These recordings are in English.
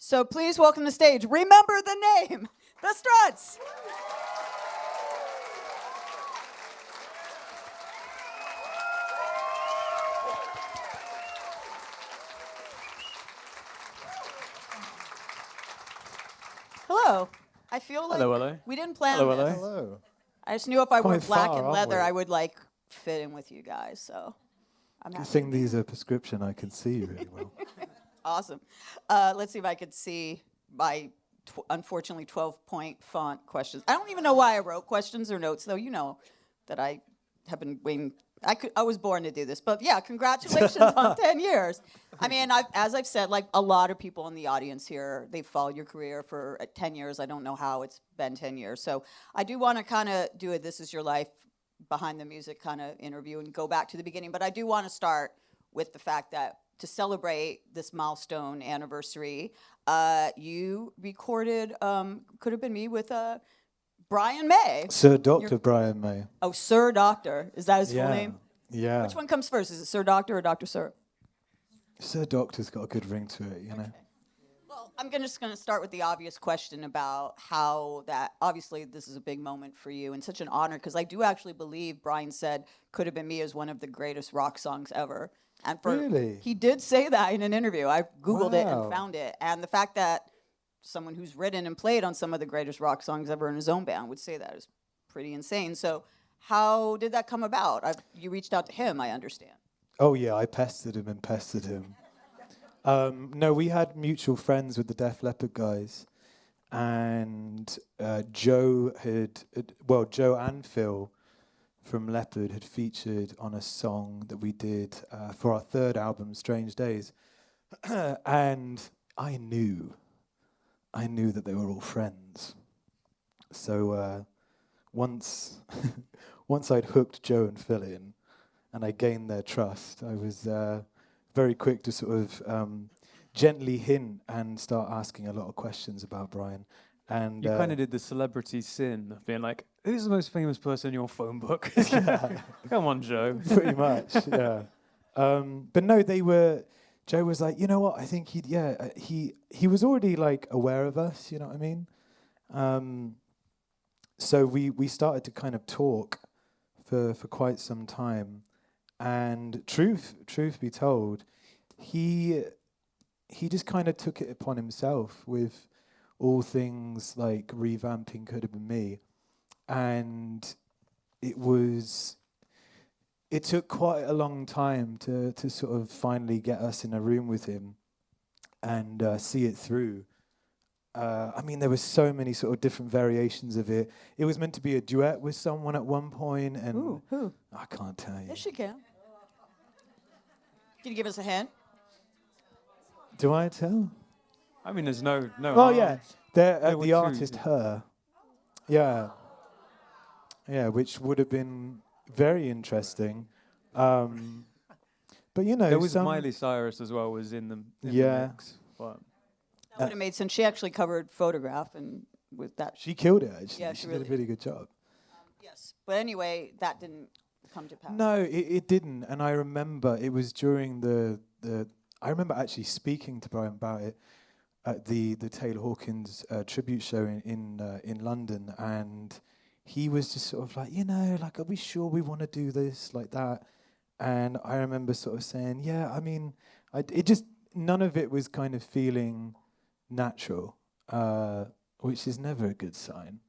So please welcome to the stage, remember the name, the Struts. Hello. I feel like Hello. we didn't plan Hello. this. Hello. I just knew if I wore Quite black far, and aren't leather, we? I would like fit in with you guys. So I'm Good happy. thing these are prescription. I can see you really well. Awesome. Let's see if I could see my unfortunately 12-point font questions. I don't even know why I wrote questions or notes, though. You know that I have been waiting. I was born to do this, but yeah, congratulations on 10 years. I mean, as I've said, like a lot of people in the audience here, they've followed your career for 10 years. I don't know how it's been 10 years. So I do want to kind of do a This Is Your Life behind the music kind of interview and go back to the beginning. But I do want to start with the fact that to celebrate this milestone anniversary, you recorded Could Have Been Me with Brian May. Sir Dr. Brian May. Oh, Sir Doctor. Is that his full name? Yeah. Which one comes first? Is it Sir Doctor or Dr. Sir? Sir Doctor's got a good ring to it, you know. Well, I'm just going to start with the obvious question about how that, obviously, this is a big moment for you and such an honor, because I do actually believe Brian said Could Have Been Me is one of the greatest rock songs ever. And Really? He did say that in an interview. I Googled it and Wow. found it. And the fact that someone who's written and played on some of the greatest rock songs ever in his own band would say that is pretty insane. So how did that come about? You reached out to him, I understand. Oh, yeah, I pestered him and pestered him. No, we had mutual friends with the Def Leppard guys. And Joe and Phil from Leopard had featured on a song that we did for our third album, Strange Days. And I knew that they were all friends. So once I'd hooked Joe and Phil in and I gained their trust, I was very quick to sort of gently hint and start asking a lot of questions about Brian. And You kind of did the celebrity sin of being like, who's the most famous person in your phone book? Come on, Joe. Pretty much, yeah. But no, Joe was like, you know what, I think he was already like aware of us, you know what I mean? So we started to kind of talk for quite some time. And truth be told, he just kind of took it upon himself with all things like revamping Could Have Been Me. And it took quite a long time to sort of finally get us in a room with him and see it through. I mean, there were so many sort of different variations of it. It was meant to be a duet with someone at one point, and Ooh, who? I can't tell you. Yes, she can. Can you give us a hint? Do I tell? I mean, there's no. Oh yeah, There were the two. artist Her. Yeah, which would have been very interesting. But you know, There was Miley Cyrus as well, was in the mix. But That would have made sense. She actually covered Photograph, and with that, she killed it. Actually, Yeah, she she did really a really good job. yes. But anyway, that didn't come to pass. No, it didn't. And I remember it was during the. I remember actually speaking to Brian about it at the Taylor Hawkins tribute show in London, and he was just sort of like, you know, like, are we sure we want to do this like that? And I remember sort of saying, yeah, I mean, it just none of it was kind of feeling natural, which is never a good sign.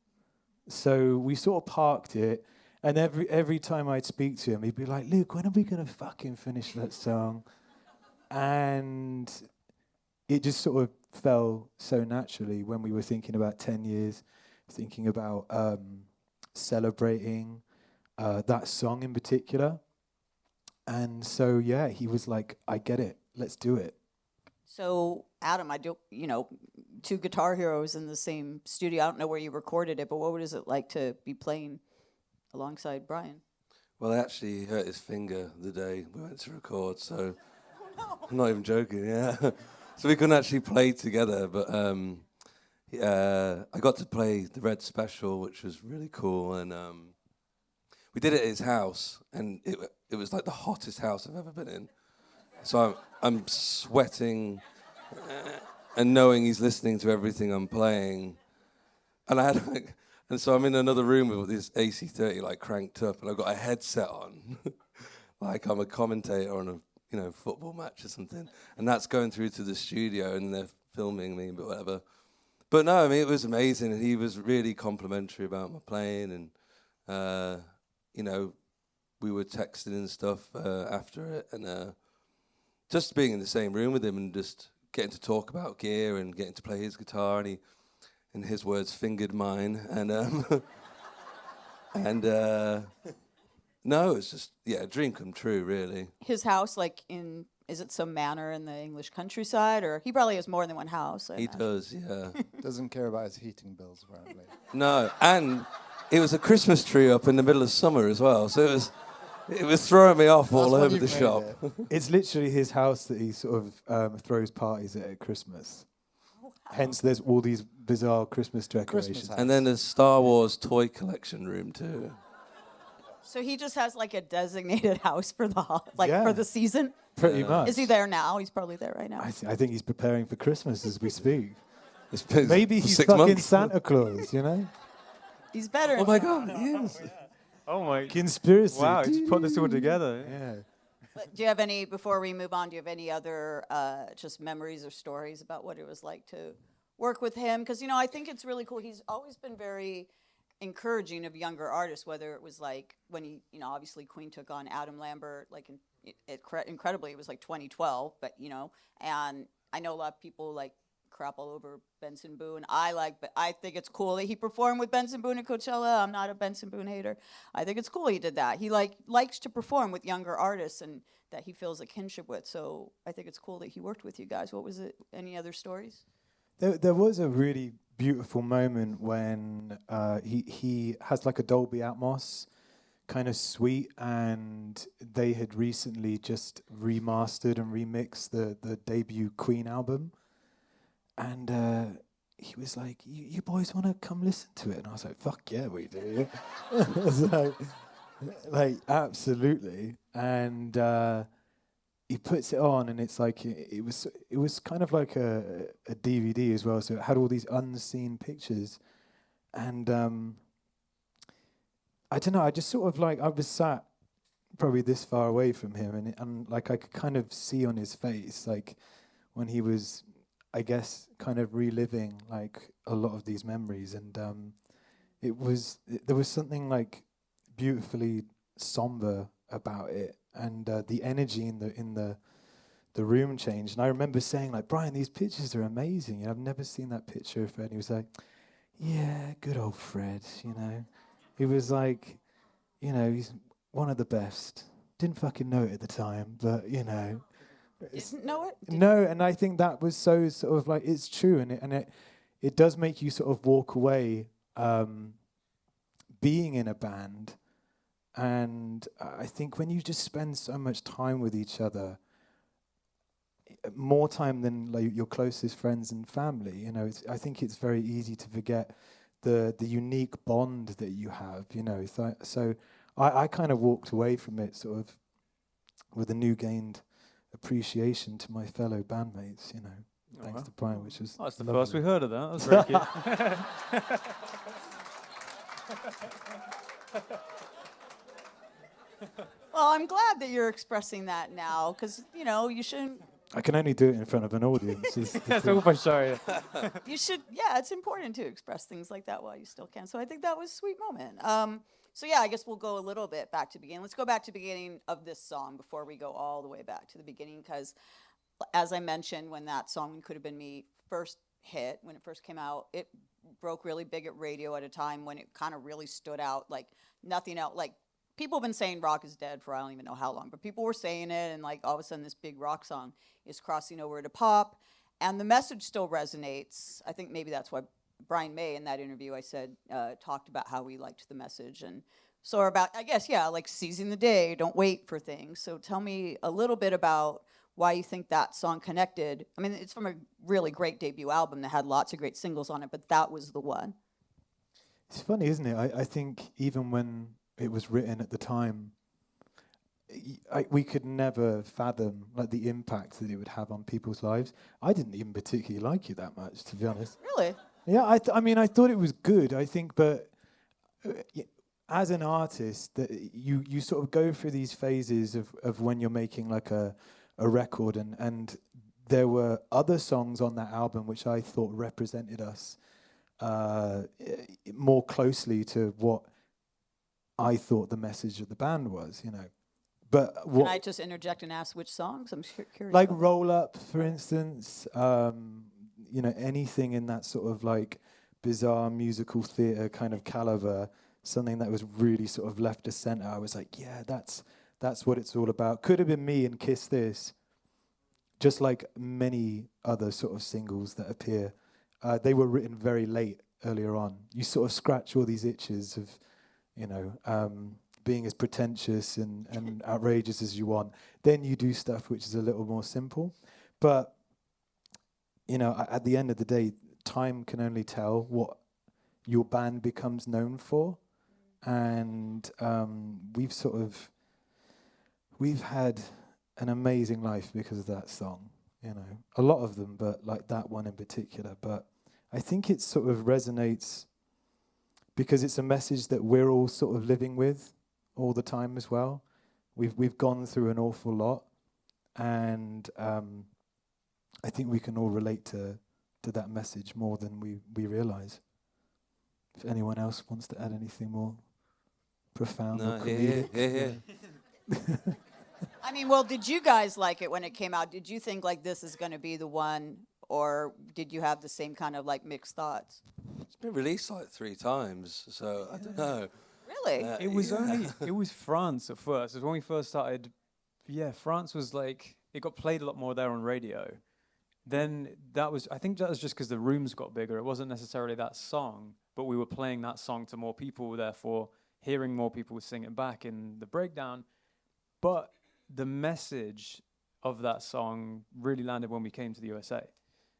So we sort of parked it. And every time I'd speak to him, he'd be like, Luke, when are we going to fucking finish that song? And it just sort of fell so naturally when we were thinking about 10 years, thinking about celebrating that song in particular. And so, yeah, he was like, I get it. Let's do it. So, Adam, two guitar heroes in the same studio. I don't know where you recorded it, but what was it like to be playing alongside Brian? Well, I actually hurt his finger the day we went to record, so I'm not even joking, yeah. So we couldn't actually play together, but I got to play the Red Special, which was really cool, and we did it at his house, and it was like the hottest house I've ever been in. So I'm sweating and knowing he's listening to everything I'm playing. And I had like, and so I'm in another room with this AC30 like cranked up, and I've got a headset on, like I'm a commentator on a football match or something, and that's going through to the studio, and they're filming me, but whatever. But no, I mean it was amazing, and he was really complimentary about my playing, and we were texting and stuff after it, and just being in the same room with him and just getting to talk about gear and getting to play his guitar, and he, in his words, fingered mine, and and no, it's just a dream come true, really. His house, like is it some manor in the English countryside, or he probably has more than one house? I He imagine. does, yeah. Doesn't care about his heating bills, apparently. No, and it was a Christmas tree up in the middle of summer as well, so it was throwing me off all That's when over you've the made shop. it. It's literally his house that he sort of throws parties at Christmas. Hence, there's all these bizarre Christmas decorations. house. And then a Star Wars toy collection room too. So he just has like a designated house for Yeah. for the season. Pretty much. Is he there now? He's probably there right now. I think he's preparing for Christmas as we speak. It's been Maybe for he's 6 fucking months. Santa Claus, you know? He's better. Oh my God, he is. Oh my. Conspiracy. Wow, he's put this all together. Yeah. Do you have any, before we move on, do you have any other just memories or stories about what it was like to work with him? Because, I think it's really cool. He's always been very encouraging of younger artists, whether it was like when he, obviously Queen took on Adam Lambert, like incredibly, it was like 2012, but, and I know a lot of people like crap all over Benson Boone. But I think it's cool that he performed with Benson Boone at Coachella. I'm not a Benson Boone hater. I think it's cool he did that. He likes to perform with younger artists and that he feels a kinship with. So I think it's cool that he worked with you guys. What was it? Any other stories? There was a really beautiful moment when he has like a Dolby Atmos kind of suite, and they had recently just remastered and remixed the debut Queen album. And he was like, you boys want to come listen to it? And I was like, fuck yeah, we do. I was like, absolutely. And he puts it on, and it's like, it was kind of like a DVD as well. So it had all these unseen pictures. And I don't know, I just sort of like, I was sat probably this far away from him, and like I could kind of see on his face, like when he was, I guess, kind of reliving like a lot of these memories, and there was something like beautifully somber about it, and the energy in the room changed. And I remember saying like, Brian, these pictures are amazing. I've never seen that picture of Fred. And he was like, yeah, good old Fred. He was like, he's one of the best. Didn't fucking know it at the time, but Didn't know it? No, and I think that was so sort of like, it's true, and it does make you sort of walk away being in a band. And I think when you just spend so much time with each other, more time than like your closest friends and family, I think it's very easy to forget the unique bond that you have, So I kind of walked away from it sort of with a new gained appreciation to my fellow bandmates, thanks to Brian, which was That's the lovely. first we heard of that. That's very cute. Well, I'm glad that you're expressing that now, because, you shouldn't. I can only do it in front of an audience. is the That's thing. all for sorry. You should, it's important to express things like that while you still can. So I think that was a sweet moment. So I guess we'll go a little bit back to the beginning. Let's go back to the beginning of this song before we go all the way back to the beginning, because as I mentioned, when that song Could Have Been Me first hit, when it first came out, it broke really big at radio at a time when it kind of really stood out like nothing else. Like, people have been saying rock is dead for I don't even know how long, but people were saying it, and like all of a sudden this big rock song is crossing over to pop, and the message still resonates. I think maybe that's why Brian May, in that interview I said, talked about how he liked the message, and so about, I guess, like seizing the day, don't wait for things. So tell me a little bit about why you think that song connected. I mean, it's from a really great debut album that had lots of great singles on it, but that was the one. It's funny, isn't it? I think even when it was written at the time, we could never fathom like the impact that it would have on people's lives. I didn't even particularly like you that much, to be honest. Really? Yeah, I mean, I thought it was good. I think, but as an artist, that you sort of go through these phases of when you're making like a record, and there were other songs on that album which I thought represented us more closely to what I thought the message of the band was, you know. But Can I just interject and ask which songs? I'm curious. like about Roll Up, for instance, you know, anything in that sort of like bizarre musical theatre kind of caliber, something that was really sort of left of centre. I was like, yeah, that's what it's all about. Could have been me and Kiss This, just like many other sort of singles that appear. They were written very late earlier on. You sort of scratch all these itches of, you know, being as pretentious and outrageous as you want. Then you do stuff which is a little more simple. But, you know, at the end of the day, time can only tell what your band becomes known for. And we've had an amazing life because of that song, you know. A lot of them, but like that one in particular. But I think it sort of resonates because it's a message that we're all sort of living with all the time as well. We've gone through an awful lot, and I think we can all relate to that message more than we realise. If anyone else wants to add anything more profound or comedic. Yeah. I mean, well, did you guys like it when it came out? Did you think like this is going to be the one, or did you have the same kind of like mixed thoughts? It's been released like 3 times, so I don't know. Really? It was it was France at first. It was when we first started. Yeah, France was like, it got played a lot more there on radio. Then I think that was just because the rooms got bigger. It wasn't necessarily that song, but we were playing that song to more people, therefore hearing more people sing it back in the breakdown. But the message of that song really landed when we came to the USA.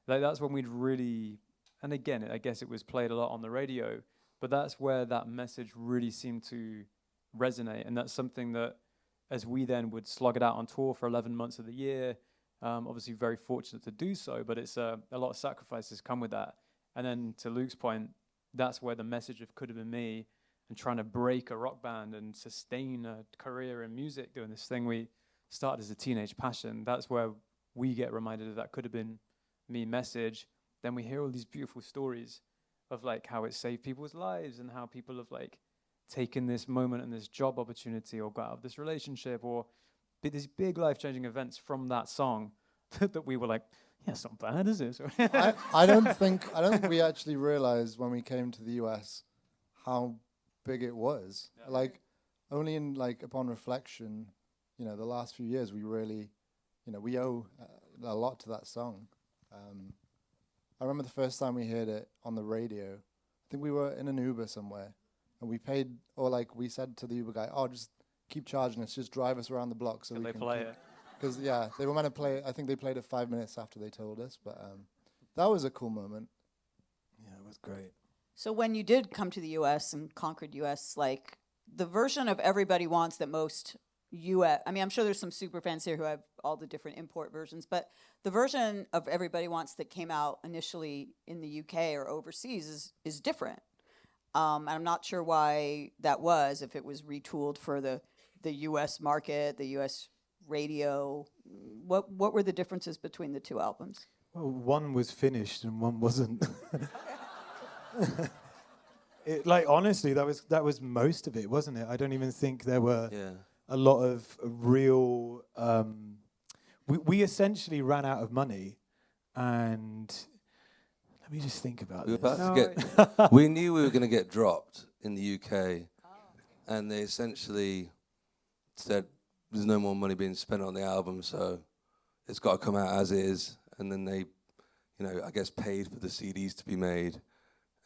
Like that's when we'd really, and again, I guess it was played a lot on the radio, but that's where that message really seemed to resonate. And that's something that, as we then would slog it out on tour for 11 months of the year, obviously very fortunate to do so, but it's a lot of sacrifices come with that. And then to Luke's point, that's where the message of Could Have Been Me and trying to break a rock band and sustain a career in music, doing this thing we started as a teenage passion, that's where we get reminded of that Could Have Been Me message. Then we hear all these beautiful stories of like how it saved people's lives and how people have like taken this moment and this job opportunity or got out of this relationship or these big life-changing events from that song that we were like, yeah, it's not bad, is it? I don't think we actually realized when we came to the US how big it was. Yeah. Like only in like upon reflection, you know, the last few years we really, you know, we owe a lot to that song. I remember the first time we heard it on the radio. I think we were in an Uber somewhere, and we paid, or like we said to the Uber guy, "Oh, just keep charging us, just drive us around the block so we can play it." Because yeah, they were meant to play. I think they played it 5 minutes after they told us, but that was a cool moment. Yeah, it was great. So when you did come to the U.S. and conquered U.S., like the version of Everybody Wants that most U.S. I mean, I'm sure there's some super fans here who have all the different import versions, but the version of Everybody Wants that came out initially in the U.K. or overseas is different. I'm not sure why that was, if it was retooled for the U.S. market, the U.S. radio. What were the differences between the two albums? Well, one was finished and one wasn't. Like honestly, that was most of it, wasn't it? I don't even think there were a lot of real. We essentially ran out of money, and let me just think about this. We knew we were going to get dropped in the UK, and they essentially said there's no more money being spent on the album, so it's got to come out as is. And then they, you know, I guess paid for the CDs to be made.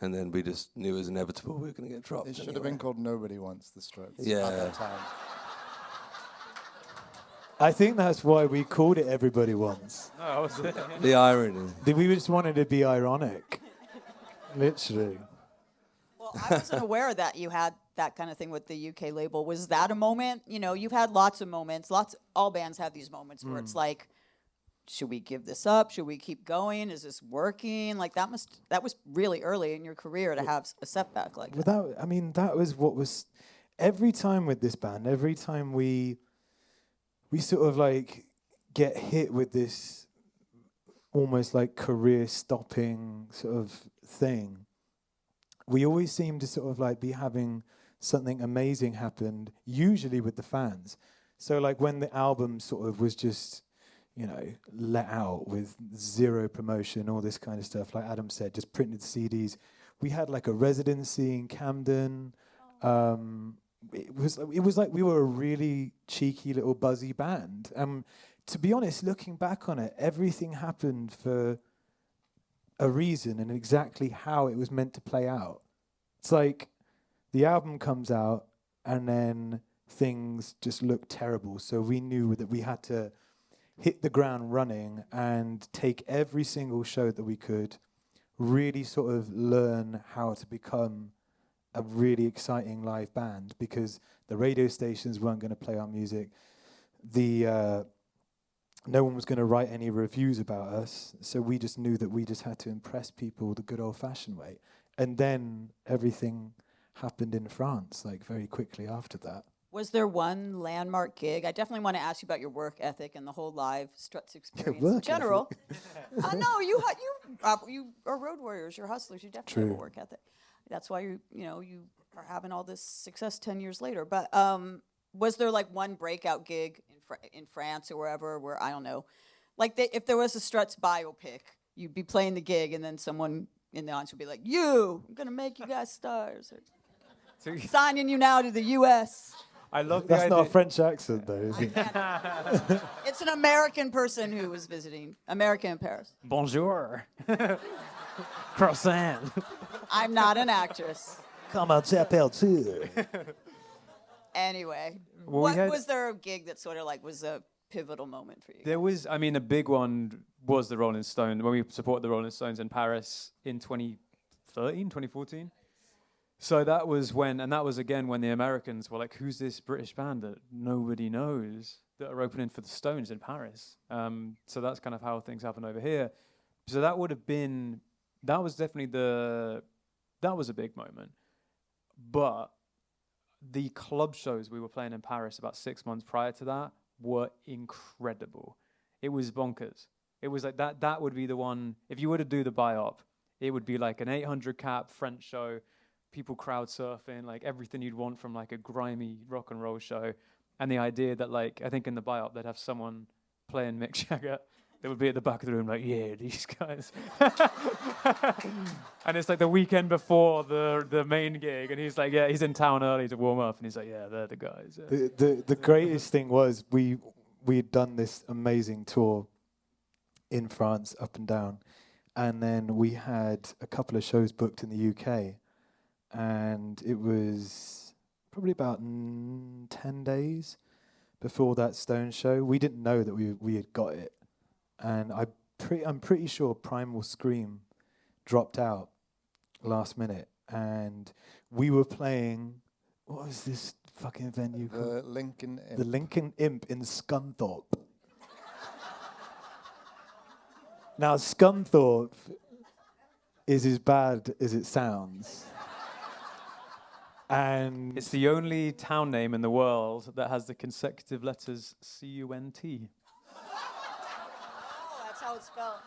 And then we just knew it was inevitable we were going to get dropped. It should have been called Nobody Wants, the Struts. Yeah. At that time. I think that's why we called it Everybody Wants. No, The irony. We just wanted to be ironic. Literally. Well, I wasn't aware that you had that kind of thing with the UK label. Was that a moment? You know, you've had lots of moments. All bands have these moments where it's like, should we give this up? Should we keep going? Is this working? Like that was really early in your career to have a setback like that. That was what was every time with this band. Every time we sort of like get hit with this almost like career-stopping sort of thing, we always seem to sort of like be having something amazing happen, usually with the fans. So like when the album sort of was just, you know, let out with zero promotion, all this kind of stuff, like Adam said, just printed CDs. We had like a residency in Camden. It was like we were a really cheeky little buzzy band. To be honest, looking back on it, everything happened for a reason and exactly how it was meant to play out. It's like the album comes out and then things just look terrible. So we knew that we had to hit the ground running and take every single show that we could, really sort of learn how to become a really exciting live band, because the radio stations weren't going to play our music. No one was going to write any reviews about us, so we just knew that we just had to impress people the good old-fashioned way. And then everything happened in France, like very quickly after that. Was there one landmark gig? I definitely want to ask you about your work ethic and the whole live Struts experience in general. No, you are road warriors. You're hustlers. You definitely have a work ethic. That's why you are having all this success 10 years later. But was there like one breakout gig in France or wherever where, I don't know, like if there was a Struts biopic, you'd be playing the gig and then someone in the audience would be like, I'm going to make you guys stars. Or signing you now to the U.S. I love That's the not a idea. French accent, though, is it? It's an American person who was visiting, American in Paris. Bonjour. Croissant. I'm not an actress. Comment s'appelle tu? Anyway, Well, was there a gig that sort of like was a pivotal moment for you? There was, a big one was the Rolling Stones, when we supported the Rolling Stones in Paris in 2014. So that was that was again when the Americans were like, who's this British band that nobody knows that are opening for the Stones in Paris? So that's kind of how things happen over here. So that was definitely that was a big moment. But the club shows we were playing in Paris about 6 months prior to that were incredible. It was bonkers. It was like that would be the one, if you were to do the biop, it would be like an 800 cap French show, people crowd surfing, like everything you'd want from like a grimy rock and roll show. And the idea that like, I think in the biop they'd have someone playing Mick Jagger that would be at the back of the room like, yeah, these guys. And it's like the weekend before the main gig, and he's like, yeah, he's in town early to warm up, and he's like, yeah, they're the guys. Yeah. The greatest thing was we'd done this amazing tour in France, up and down, and then we had a couple of shows booked in the UK, and it was probably about 10 days before that Stone show. We didn't know that we had got it. And I'm pretty sure Primal Scream dropped out last minute, and we were playing. What was this fucking venue called? The Lincoln Imp. The Lincoln Imp in Scunthorpe. Now Scunthorpe is as bad as it sounds, and It's the only town name in the world that has the consecutive letters C-U-N-T. That's how it's spelled.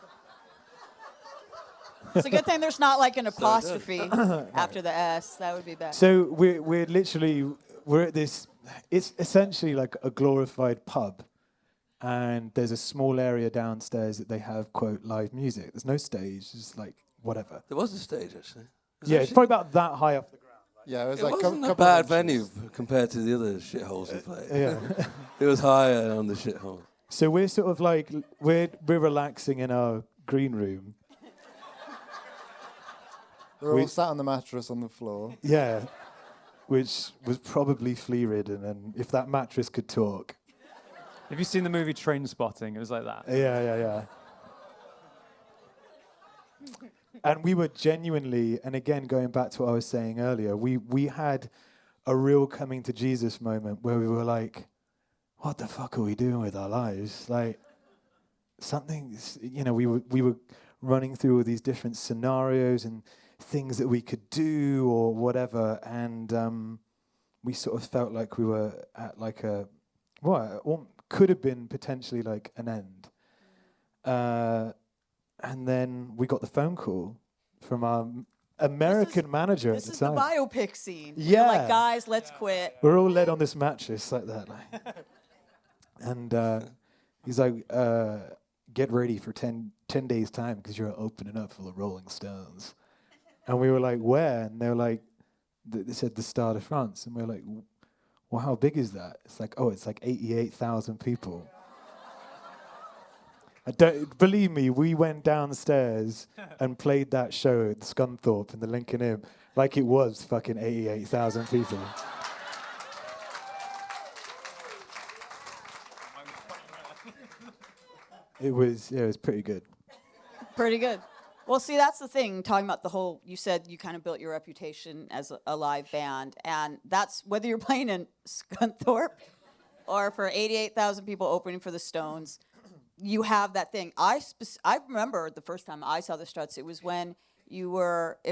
It's a good thing there's not like an apostrophe after the S. That would be bad. so we're at this. It's essentially like a glorified pub, and there's a small area downstairs that they have quote live music. There's no stage, just like whatever. There was a stage, actually. Yeah, it's probably about that high off the ground. Yeah, it was It like wasn't a couple bad of venue inches. compared to the other shitholes we played. Yeah. It was higher on the shithole. So we're sort of like we're relaxing in our green room. We're We- all sat on the mattress on the floor. Yeah, which was probably flea-ridden, and if that mattress could talk. Have you seen the movie Train Spotting? It was like that. Yeah. And we were genuinely, and again, going back to what I was saying earlier, we had a real coming to Jesus moment where we were like, what the fuck are we doing with our lives? Like, something, we were running through all these different scenarios and things that we could do or whatever, and we sort of felt like we were at like what could have been potentially like an end. And then we got the phone call from our American manager at This the is the time. biopic scene. Yeah. You're like, guys, let's quit. We're all led on this mattress like that. And he's like, get ready for 10 days' time because you're opening up for the Rolling Stones. And we were like, where? And they were like, they said the Stade de France. And we were like, well, how big is that? It's like, oh, it's like 88,000 people. Believe me, we went downstairs and played that show at the Scunthorpe and the Lincoln Inn like it was fucking 88,000 people. It was pretty good. Pretty good. Well, see, that's the thing, talking about the whole, you said you kind of built your reputation as a live band, and that's whether you're playing in Scunthorpe or for 88,000 people opening for the Stones, you have that thing. I remember the first time I saw the Struts, it was when it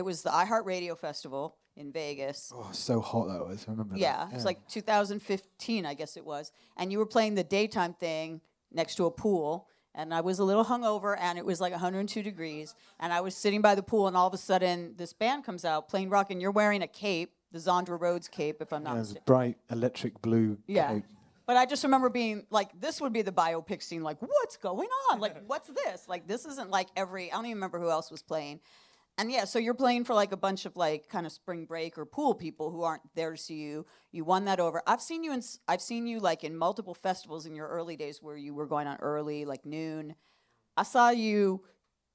was the iHeartRadio Festival in Vegas. Oh, so hot that was. I remember that. Yeah, it was like 2015, I guess it was. And you were playing the daytime thing next to a pool. And I was a little hungover, and it was like 102 degrees. And I was sitting by the pool, and all of a sudden, this band comes out playing rock, and you're wearing a cape, the Zandra Rhodes cape, if I'm not It was mistaken. bright electric blue cape. But I just remember being like, this would be the biopic scene. Like, what's going on? Like, what's this? Like, this isn't like I don't even remember who else was playing. And yeah, so you're playing for like a bunch of like kind of spring break or pool people who aren't there to see you. You won that over. I've seen you like in multiple festivals in your early days where you were going on early, like noon. I saw you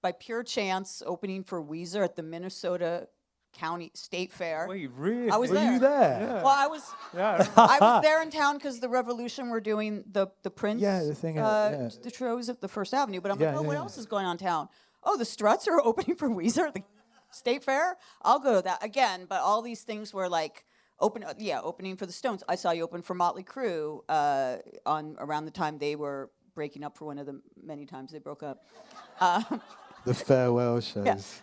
by pure chance opening for Weezer at the Minnesota County State Fair. Wait, really? I was Were there. you there? Yeah. Well, I was. Yeah. I was there in town because the Revolution were doing the Prince. Yeah, the thing, The shows at the First Avenue. But I'm like, Yeah, what yeah. else is going on in town? Oh, the Struts are opening for Weezer at the State Fair. I'll go to that again. But all these things were like opening for the Stones. I saw you open for Motley Crue around the time they were breaking up for one of the many times they broke up. The farewell shows.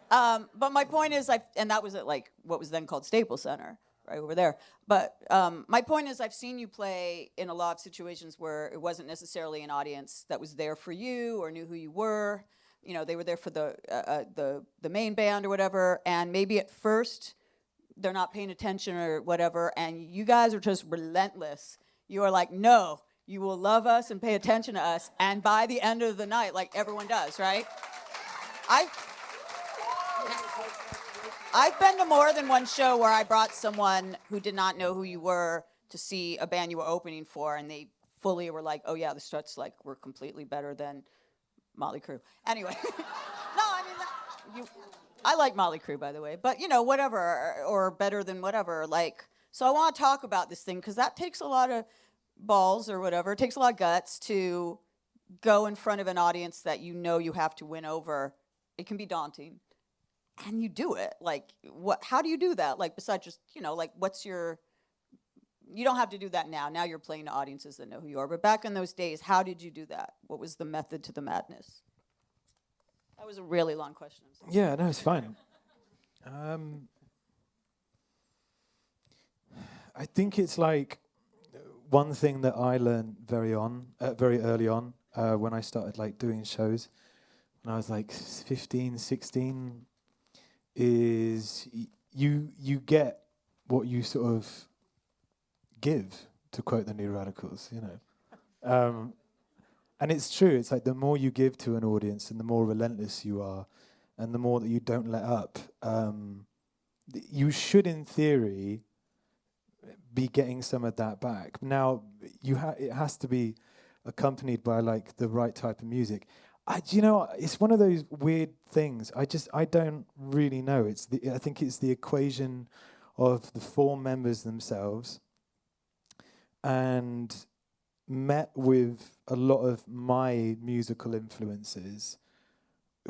But my point is, and that was at like what was then called Staples Center, right over there. But my point is, I've seen you play in a lot of situations where it wasn't necessarily an audience that was there for you or knew who you were. You know, they were there for the main band or whatever, and maybe at first they're not paying attention or whatever, and you guys are just relentless. You are like, no, you will love us and pay attention to us, and by the end of the night, like everyone does, right? I've been to more than one show where I brought someone who did not know who you were to see a band you were opening for, and they fully were like, oh yeah, the Struts like were completely better than Motley Crue. Anyway, no, I mean, I like Motley Crue, by the way, but you know, whatever, or better than whatever. Like, so I want to talk about this thing because that takes a lot of balls or whatever. It takes a lot of guts to go in front of an audience that you know you have to win over. It can be daunting. And you do it. Like, how do you do that? Like, besides just, you know, like, you don't have to do that now. Now you're playing to audiences that know who you are. But back in those days, how did you do that? What was the method to the madness? That was a really long question. I'm sorry. Yeah, no, it's fine. I think it's like one thing that I learned very early on when I started like doing shows when I was like 15, 16 is you get what you sort of give, to quote the New Radicals, you know. And it's true. It's like the more you give to an audience and the more relentless you are and the more that you don't let up, you should, in theory, be getting some of that back. Now, it has to be accompanied by like the right type of music. You know, it's one of those weird things. I don't really know. I think it's the equation of the four members themselves, and met with a lot of my musical influences,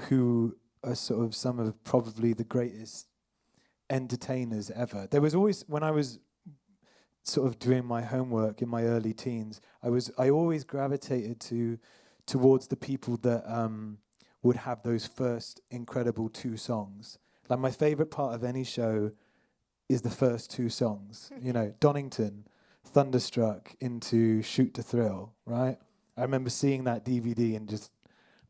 who are sort of some of probably the greatest entertainers ever. There was always, when I was sort of doing my homework in my early teens, I always gravitated towards the people that would have those first incredible 2 songs. Like my favorite part of any show is the first 2 songs. You know, Donington, Thunderstruck into Shoot to Thrill, right? I remember seeing that DVD and just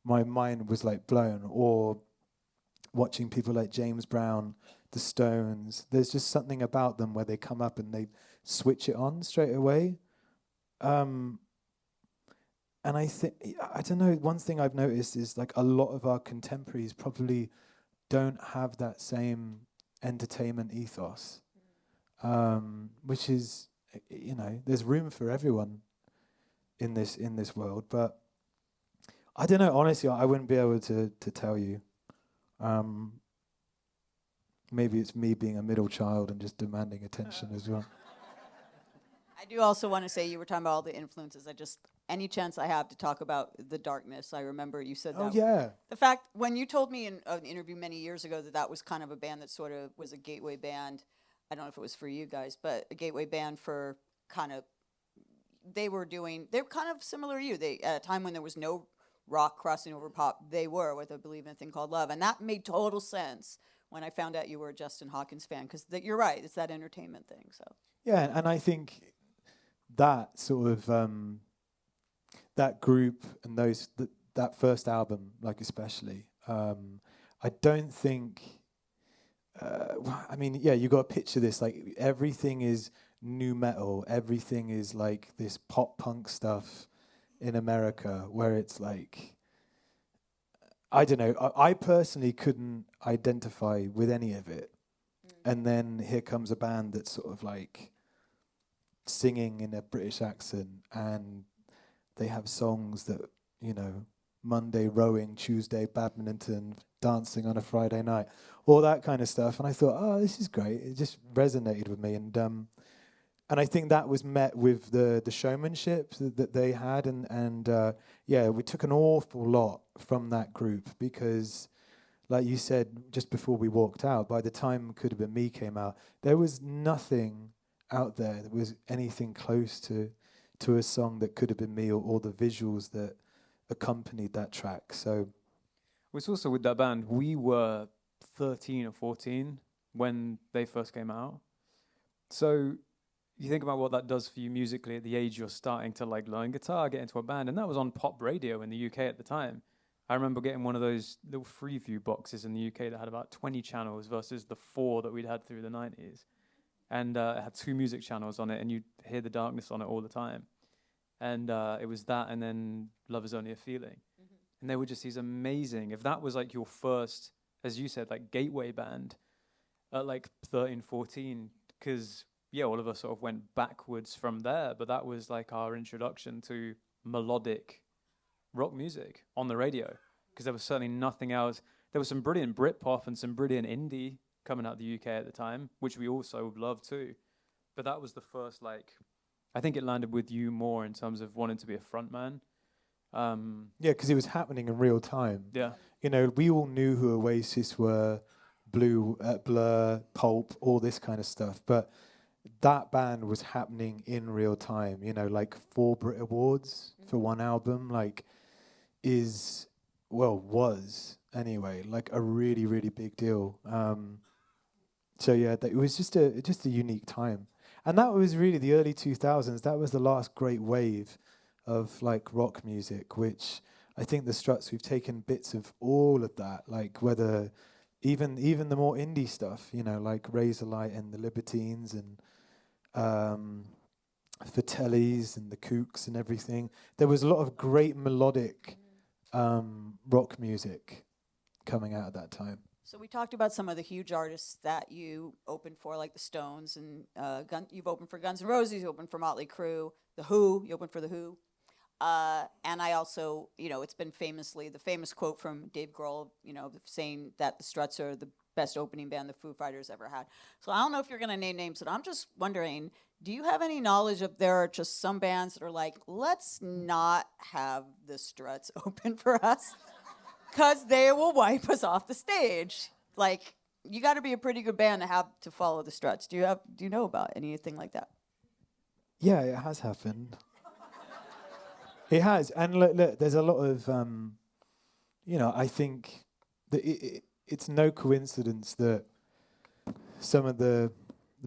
my mind was like blown. Or watching people like James Brown, the Stones. There's just something about them where they come up and they switch it on straight away. And I think, I don't know, one thing I've noticed is like a lot of our contemporaries probably don't have that same entertainment ethos, which is, you know, there's room for everyone in this world. But I don't know, honestly, I wouldn't be able to tell you. Maybe it's me being a middle child and just demanding attention as well. I do also want to say, you were talking about all the influences. Any chance I have to talk about The Darkness, I remember you said that. Oh, yeah. The fact, when you told me in an interview many years ago that was kind of a band that sort of was a gateway band, I don't know if it was for you guys, but a gateway band for kind of, they're kind of similar to you. At a time when there was no rock crossing over pop, they were with, I believe, in a thing called Love. And that made total sense when I found out you were a Justin Hawkins fan, because you're right, it's that entertainment thing. So Yeah, and I think that sort of that group and that first album, like especially, I don't think. I mean, yeah, you got to picture this. Like everything is nu metal, everything is like this pop punk stuff in America, where it's like, I don't know. I personally couldn't identify with any of it, and then here comes a band that's sort of like singing in a British accent, and they have songs that, you know, Monday rowing, Tuesday badminton, dancing on a Friday night, all that kind of stuff. And I thought, oh, this is great. It just resonated with me, and I think that was met with the showmanship that they had, and yeah, we took an awful lot from that group because, like you said just before we walked out, by the time Could Have Been Me came out, there was nothing out there that was anything close to a song that Could Have Been Me, or the visuals that accompanied that track. So It's also with that band, we were 13 or 14 when they first came out. So you think about what that does for you musically at the age you're starting to like learn guitar, get into a band, and that was on pop radio in the UK at the time. I remember getting one of those little Freeview boxes in the UK that had about 20 channels versus the 4 that we'd had through the 90s. And it had 2 music channels on it, and you'd hear The Darkness on it all the time. And it was that, and then Love Is Only a Feeling. Mm-hmm. And they were just these amazing, if that was like your first, as you said, like gateway band at like 13, 14, because, yeah, all of us sort of went backwards from there, but that was like our introduction to melodic rock music on the radio, because there was certainly nothing else. There was some brilliant Britpop and some brilliant indie coming out of the UK at the time, which we also loved too. But that was the first, like, I think it landed with you more in terms of wanting to be a frontman. yeah, because it was happening in real time. Yeah. You know, we all knew who Oasis were, Blur, Pulp, all this kind of stuff. But that band was happening in real time. You know, like 4 Brit Awards for one album, like, was anyway, like a really, really big deal. So yeah, it was just a unique time. And that was really the early 2000s. That was the last great wave of like rock music, which I think the Struts, we've taken bits of all of that, like whether even the more indie stuff, you know, like Razorlight and the Libertines and Fratellis and the Kooks and everything. There was a lot of great melodic rock music coming out at that time. So we talked about some of the huge artists that you opened for, like the Stones, and you've opened for Guns N' Roses, you opened for Motley Crue, The Who, you opened for The Who. And I also, you know, it's been the famous quote from Dave Grohl, you know, saying that the Struts are the best opening band the Foo Fighters ever had. So I don't know if you're going to name names, but I'm just wondering, do you have any knowledge of there are just some bands that are like, let's not have the Struts open for us? Because they will wipe us off the stage. Like, you got to be a pretty good band to follow the Struts. Do you know about anything like that? Yeah, it has happened. It has, and look, there's a lot of, I think that it's no coincidence that some of the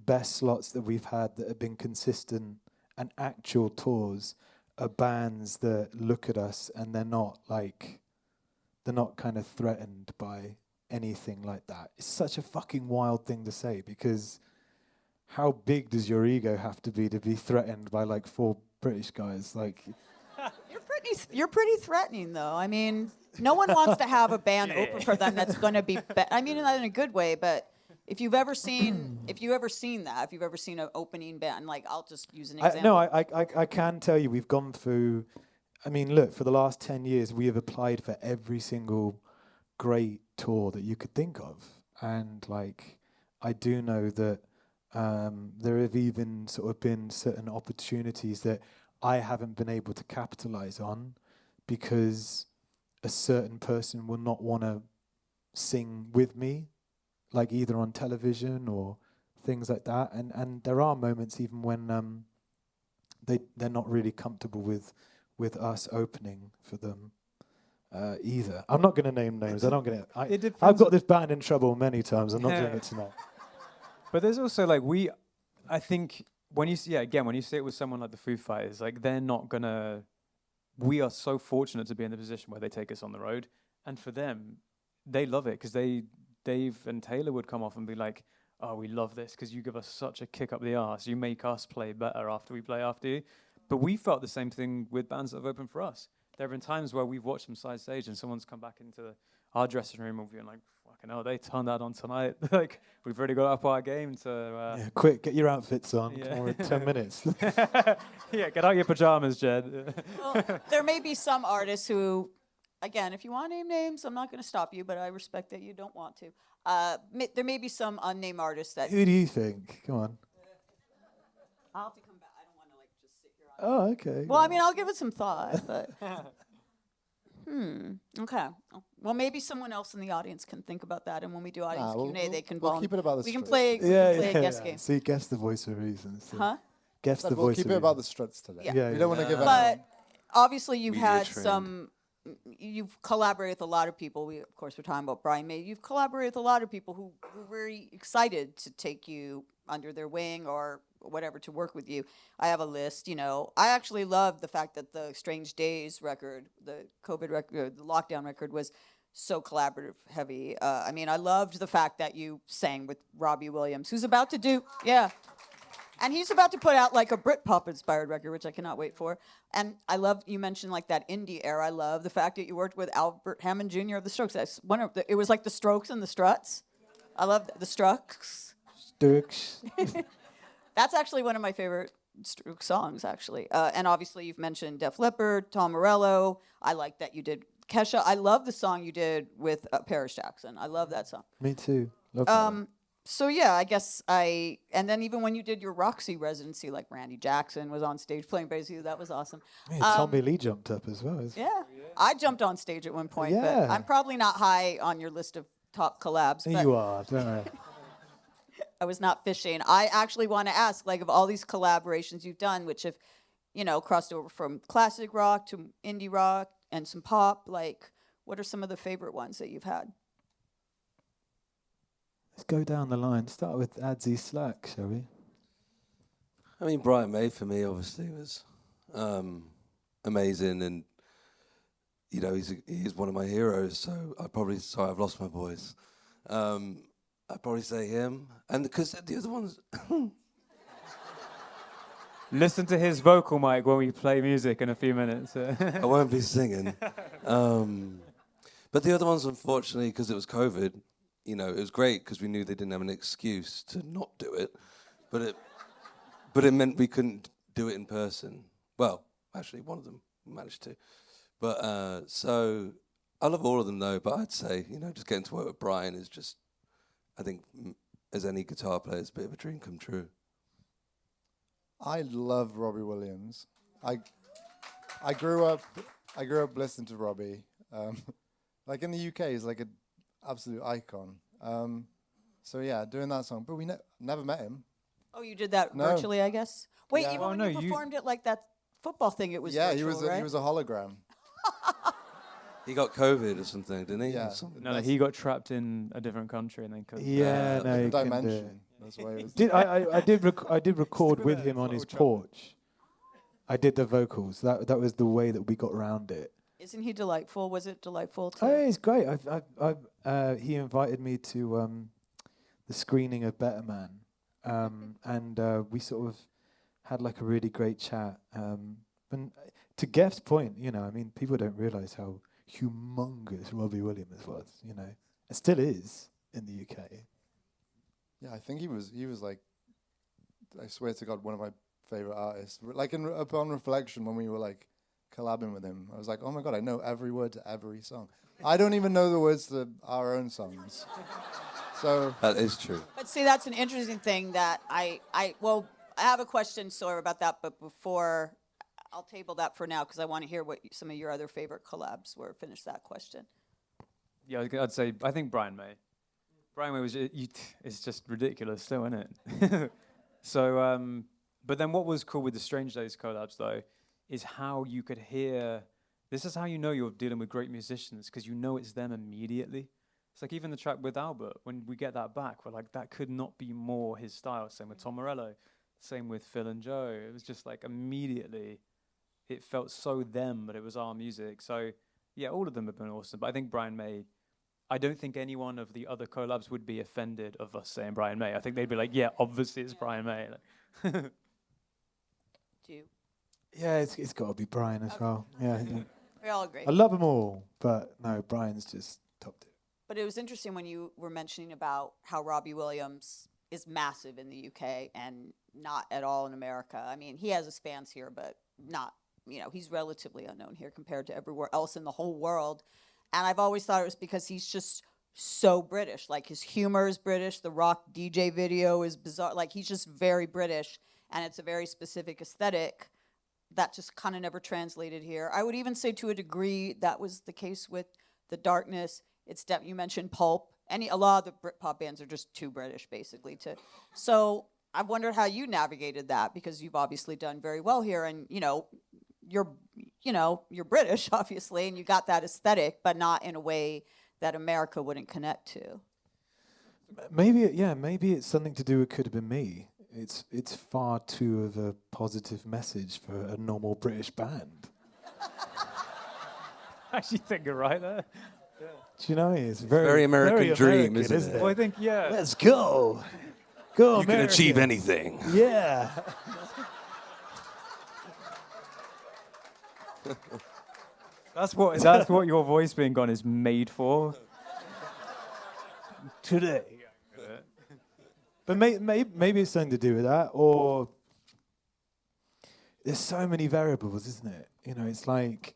best slots that we've had that have been consistent and actual tours are bands that look at us and they're not kind of threatened by anything like that. It's such a fucking wild thing to say, because how big does your ego have to be threatened by like 4 British guys? Like, You're pretty threatening, though. I mean, no one wants to have a band open for them that's going to be. I mean, not in a good way, but if you've ever seen that, if you've ever seen an opening band, like I'll just use an example. I can tell you, we've gone through. I mean, look, for the last 10 years, we have applied for every single great tour that you could think of, and like, I do know that there have even sort of been certain opportunities that I haven't been able to capitalize on because a certain person will not want to sing with me, like either on television or things like that. And there are moments even when they're not really comfortable with us opening for them either. I'm not going to name names. I don't get it. I've got this band in trouble many times. I'm not doing it tonight. But there's also like I think when you see it with someone like the Foo Fighters, like they're not gonna. We are so fortunate to be in the position where they take us on the road, and for them, they love it because Dave and Taylor would come off and be like, "Oh, we love this because you give us such a kick up the arse. You make us play better after we play after you." But we felt the same thing with bands that have opened for us. There have been times where we've watched them side stage and someone's come back into our dressing room and we're like, fucking hell, they turned that on tonight. Like, we've really got up our game to... quick, get your outfits on. Come on, 10 minutes. Yeah, get out your pajamas, Jed. Well, there may be some artists who, again, if you want to name names, I'm not going to stop you, but I respect that you don't want to. There may be some unnamed artists that... Who do you think? Come on. I'll have to come back. I don't want to, like, just sit here on... Oh, okay. Well, I mean, I'll give it some thought, but... Okay. Well, maybe someone else in the audience can think about that, and when we do audience Q&A, they can... We'll keep it about the We can Struts. play a guess game. See, guess the voice of reason. So. Huh? Guess the We'll voice keep of it about reason. the Struts today. Yeah. We don't want to give But obviously, you've Media had trained. some... You've collaborated with a lot of people. Of course, we're talking about Brian May. You've collaborated with a lot of people who were very excited to take you under their wing or whatever to work with you. I have a list. I actually love the fact that the Strange Days record, the COVID record, the lockdown record, was so collaborative heavy. I mean, I loved the fact that you sang with Robbie Williams, who's about to do and he's about to put out like a Britpop inspired record, which I cannot wait for. And I love, you mentioned like that indie era. I love the fact that you worked with Albert Hammond Jr. of the Strokes. That's it was like the Strokes and the Struts. I love the Strokes. Strokes. That's actually one of my favorite Strokes songs, actually. And obviously you've mentioned Def Leppard, Tom Morello. I like that you did Kesha. I love the song you did with Paris Jackson. I love that song. Me too. Love that one. So yeah, I guess and then even when you did your Roxy residency, like Randy Jackson was on stage playing bass, that was awesome. Yeah, Tommy Lee jumped up as well. Yeah, I jumped on stage at one point, but Yeah. I'm probably not high on your list of top collabs. But You are, don't worry. I was not fishing. I actually want to ask, like, of all these collaborations you've done, which have, crossed over from classic rock to indie rock and some pop, like, what are some of the favorite ones that you've had? Let's go down the line. Start with Adzi Slack, shall we? I mean, Brian May for me obviously was amazing, and he's one of my heroes. So I've lost my voice. I'd probably say him, and because the other ones. Listen to his vocal mic when we play music in a few minutes. I won't be singing. But the other ones, unfortunately, because it was COVID, it was great because we knew they didn't have an excuse to not do it, but it meant we couldn't do it in person. Well, actually, one of them managed to. But so I love all of them though. But I'd say just getting to work with Brian is just, I think, as any guitar player, it's a bit of a dream come true. I love Robbie Williams. I grew up listening to Robbie. Like in the UK, he's like an absolute icon. So yeah, doing that song, but we never met him. Oh, you did that No. virtually, I guess. Wait, Yeah. even Oh, when no, you you- performed it like that football thing, it was Yeah, virtual, right? he was a hologram. He got COVID or something, didn't he? Yeah. Or something? No, he got trapped in a different country and then couldn't. Yeah, no, you Different can do it. dimension. That's why it was. I did record with him on Little his trouble. porch. I did the vocals. That was the way that we got around it. Isn't he delightful? Was it delightful to? Oh, it's great. He invited me to the screening of Better Man, and we sort of had like a really great chat. And to Gef's point, you know, I mean, people don't realize how humongous Robbie Williams was. You know, it still is in the UK. Yeah, I think he was like, I swear to God, one of my favorite artists. Like upon reflection, when we were like collabing with him, I was like, oh my God, I know every word to every song. I don't even know the words to our own songs. So That is true. But see, that's an interesting thing that I have a question, Sawyer, about that. But before, I'll table that for now because I want to hear what some of your other favorite collabs were. Finish that question. Yeah, I'd say I think Brian May. Brian May was it's just ridiculous, still, isn't it? So, but then what was cool with the Strange Days collabs though, is how you could hear. This is how you know you're dealing with great musicians because you know it's them immediately. It's like even the track with Albert, when we get that back, we're like, that could not be more his style. Same with Tom Morello, same with Phil and Joe. It was just like immediately, it felt so them, but it was our music. So yeah, all of them have been awesome. But I think Brian May, I don't think any one of the other collabs would be offended of us saying Brian May. I think they'd be like, yeah, obviously it's Brian May. Like Do you? Yeah, it's got to be Brian as well. Yeah, We all agree. I love them all, but no, Brian's just top tier. But it was interesting when you were mentioning about how Robbie Williams is massive in the UK and not at all in America. I mean, he has his fans here, but not, you know, he's relatively unknown here compared to everywhere else in the whole world. And I've always thought it was because he's just so British. Like his humor is British. The rock DJ video is bizarre. Like he's just very British, and it's a very specific aesthetic that just kind of never translated here. I would even say to a degree that was the case with The Darkness. You mentioned Pulp. A lot of the Britpop bands are just too British, basically. So I've wondered how you navigated that because you've obviously done very well here, and you're British, obviously, and you got that aesthetic, but not in a way that America wouldn't connect to. Maybe it's something to do with Could Have Been Me. It's far too of a positive message for a normal British band. actually think you're right there. Do you know? It's very American dream, isn't it? Well, I think, yeah. Let's go. Go, You can American. achieve anything. Yeah. That's what your voice being gone is made for. Today. But maybe it's something to do with that, or there's so many variables, isn't it? You know, it's like,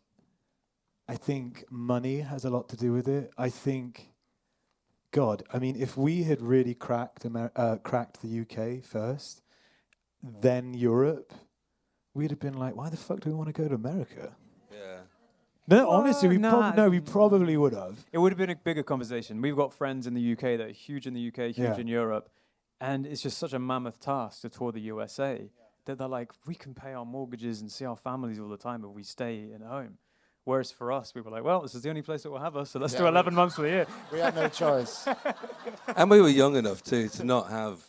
I think money has a lot to do with it. I think, God, I mean, if we had really cracked the UK first, then Europe, we'd have been like, why the fuck do we want to go to America? Yeah. No, honestly, we nah. probably would have. It would have been a bigger conversation. We've got friends in the UK that are huge in the UK, huge Yeah. in Europe, and it's just such a mammoth task to tour the USA that they're like, we can pay our mortgages and see our families all the time if we stay in home. Whereas for us, we were like, well, this is the only place that will have us, so let's do 11 months of the year. we had no choice. And we were young enough too to not have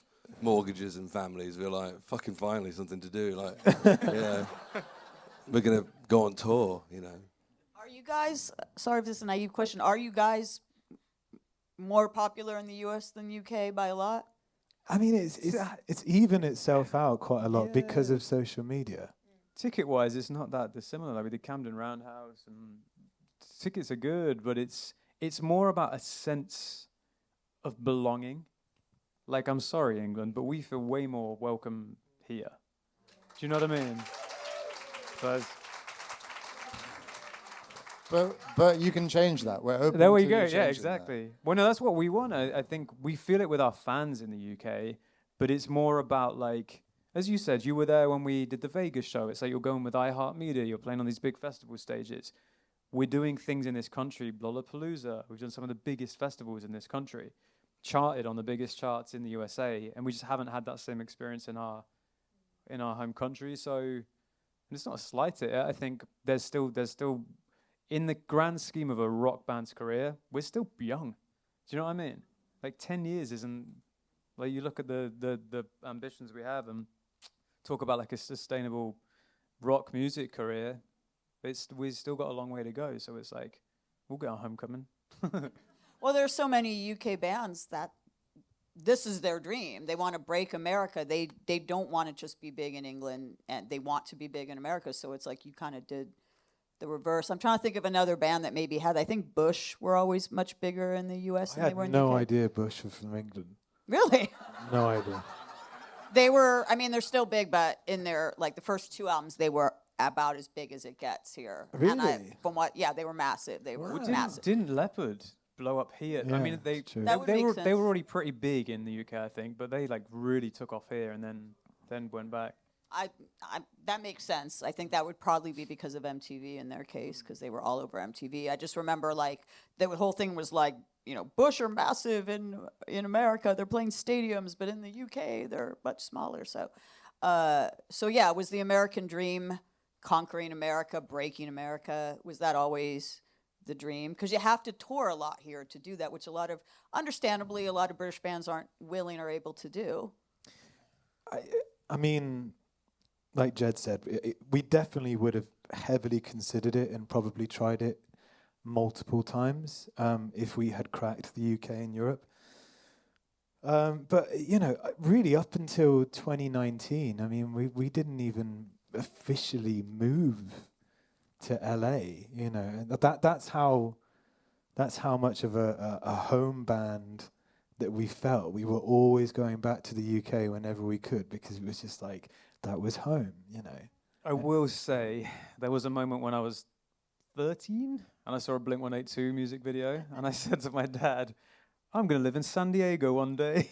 mortgages and families. We were like, fucking finally something to do. Like, yeah, we're gonna go on tour. You know. Are you guys, sorry if this is a naive question, are you guys more popular in the US than UK by a lot? I mean, it's even itself out quite a lot because of social media. Ticket-wise, it's not that dissimilar. Like we did Camden Roundhouse, and tickets are good, but it's more about a sense of belonging. Like, I'm sorry, England, but we feel way more welcome here. Do you know what I mean? So But you can change that. We're open. there to we go. changing Yeah, that. exactly. Well, no, that's what we want. I think we feel it with our fans in the UK, but it's more about, like, as you said, you were there when we did the Vegas show. It's like you're going with iHeartMedia. You're playing on these big festival stages. We're doing things in this country, Lollapalooza. We've done some of the biggest festivals in this country. charted on the biggest charts in the USA, and we just haven't had that same experience in our home country. So, and it's not a slight at it. I think there's still in the grand scheme of a rock band's career, we're still young. Do you know what I mean? Like 10 years isn't, like, you look at the ambitions we have and talk about like a sustainable rock music career, we've still got a long way to go. So it's like, we'll get our homecoming. Well, there's so many UK bands that this is their dream. They want to break America. They don't want to just be big in England, and they want to be big in America. So it's like you kind of did the reverse. I'm trying to think of another band that maybe had. I think Bush were always much bigger in the U.S. than I they were had in no the UK. idea Bush was from England. Really? No idea. They were. I mean, they're still big, but in their like the first 2 albums, they were about as big as it gets here. And Really? from what? Yeah, they were massive. They were Wow. massive. Didn't Leopard blow up here? I Yeah, mean, they it's true. That would they make were sense. already pretty big in the UK, I think, but they like really took off here and then went back. I that makes sense. I think that would probably be because of MTV in their case, because they were all over MTV. I just remember like the whole thing was like, you know, Bush are massive in America. They're playing stadiums, but in the UK they're much smaller. So yeah, was the American dream conquering America, breaking America? Was that always the dream? Because you have to tour a lot here to do that, which understandably, a lot of British bands aren't willing or able to do. I mean, like Jed said, we definitely would have heavily considered it and probably tried it multiple times if we had cracked the UK and Europe. But, you know, really up until 2019, I mean, we didn't even officially move to LA, you know. And that's how much of a home band that we felt. We were always going back to the UK whenever we could, because it was just like, that was home, you know. I will say there was a moment when I was 13 and I saw a Blink-182 music video, and I said to my dad, I'm going to live in San Diego one day.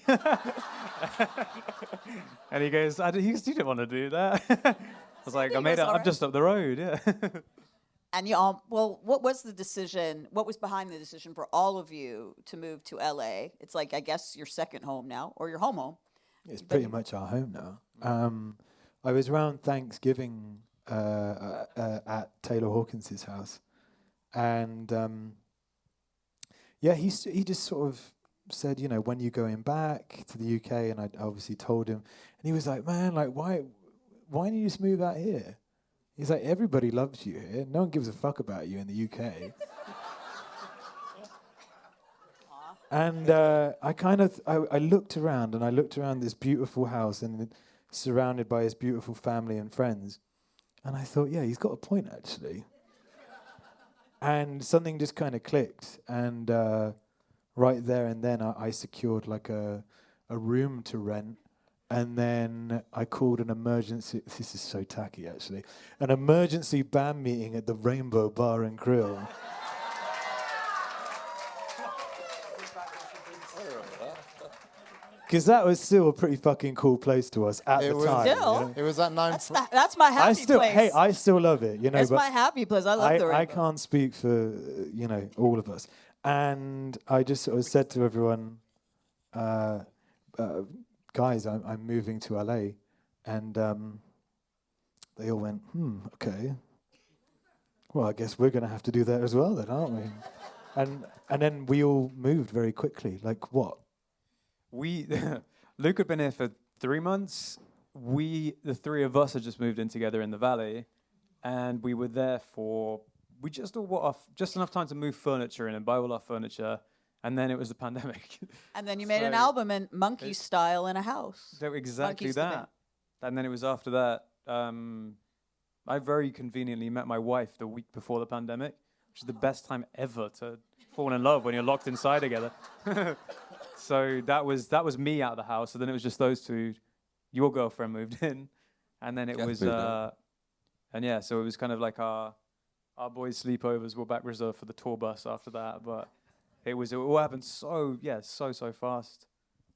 And he goes, you didn't want to do that. I was like, I made it, I'm just up the road, yeah. And you all, well, what was the decision? What was behind the decision for all of you to move to LA? It's like, I guess, your second home now, or your home. It's pretty much our home now. I was around Thanksgiving at Taylor Hawkins's house, and he just sort of said, you know, when you going back to the UK, and I obviously told him, and he was like, man, like why don't you just move out here? He's like, everybody loves you here. No one gives a fuck about you in the UK. And I looked around, and I looked around this beautiful house and surrounded by his beautiful family and friends. And I thought, yeah, he's got a point, actually. And something just kind of clicked. And right there and then, I secured like a room to rent. And then I called an emergency, this is so tacky, actually, an emergency band meeting at the Rainbow Bar and Grill. Because that was still a pretty fucking cool place to us at It the was time. Still? You know? It was at 9. That's my happy place. Hey, I still love it, you know. It's but my happy place. I love the Rainbow. I can't speak for, you know, all of us. And I just sort of said to everyone, guys, I'm moving to LA. And they all went, okay. Well, I guess we're going to have to do that as well then, aren't we? And then we all moved very quickly. Like what? Luke had been here for 3 months. The three of us had just moved in together in the Valley, and we were there for, we just all bought off just enough time to move furniture in and buy all our furniture, and then it was the pandemic. And then you made an So album in monkey style in a house. So exactly Monkey's the band. that. And then it was after that, I very conveniently met my wife the week before the pandemic, which is the best time ever to fall in love when you're locked inside together. So that was me out of the house. So then it was just those two. Your girlfriend moved in, and then it Jeff was, moved in. and yeah, so it was kind of like our boys' sleepovers were back reserved for the tour bus after that. But it all happened so fast.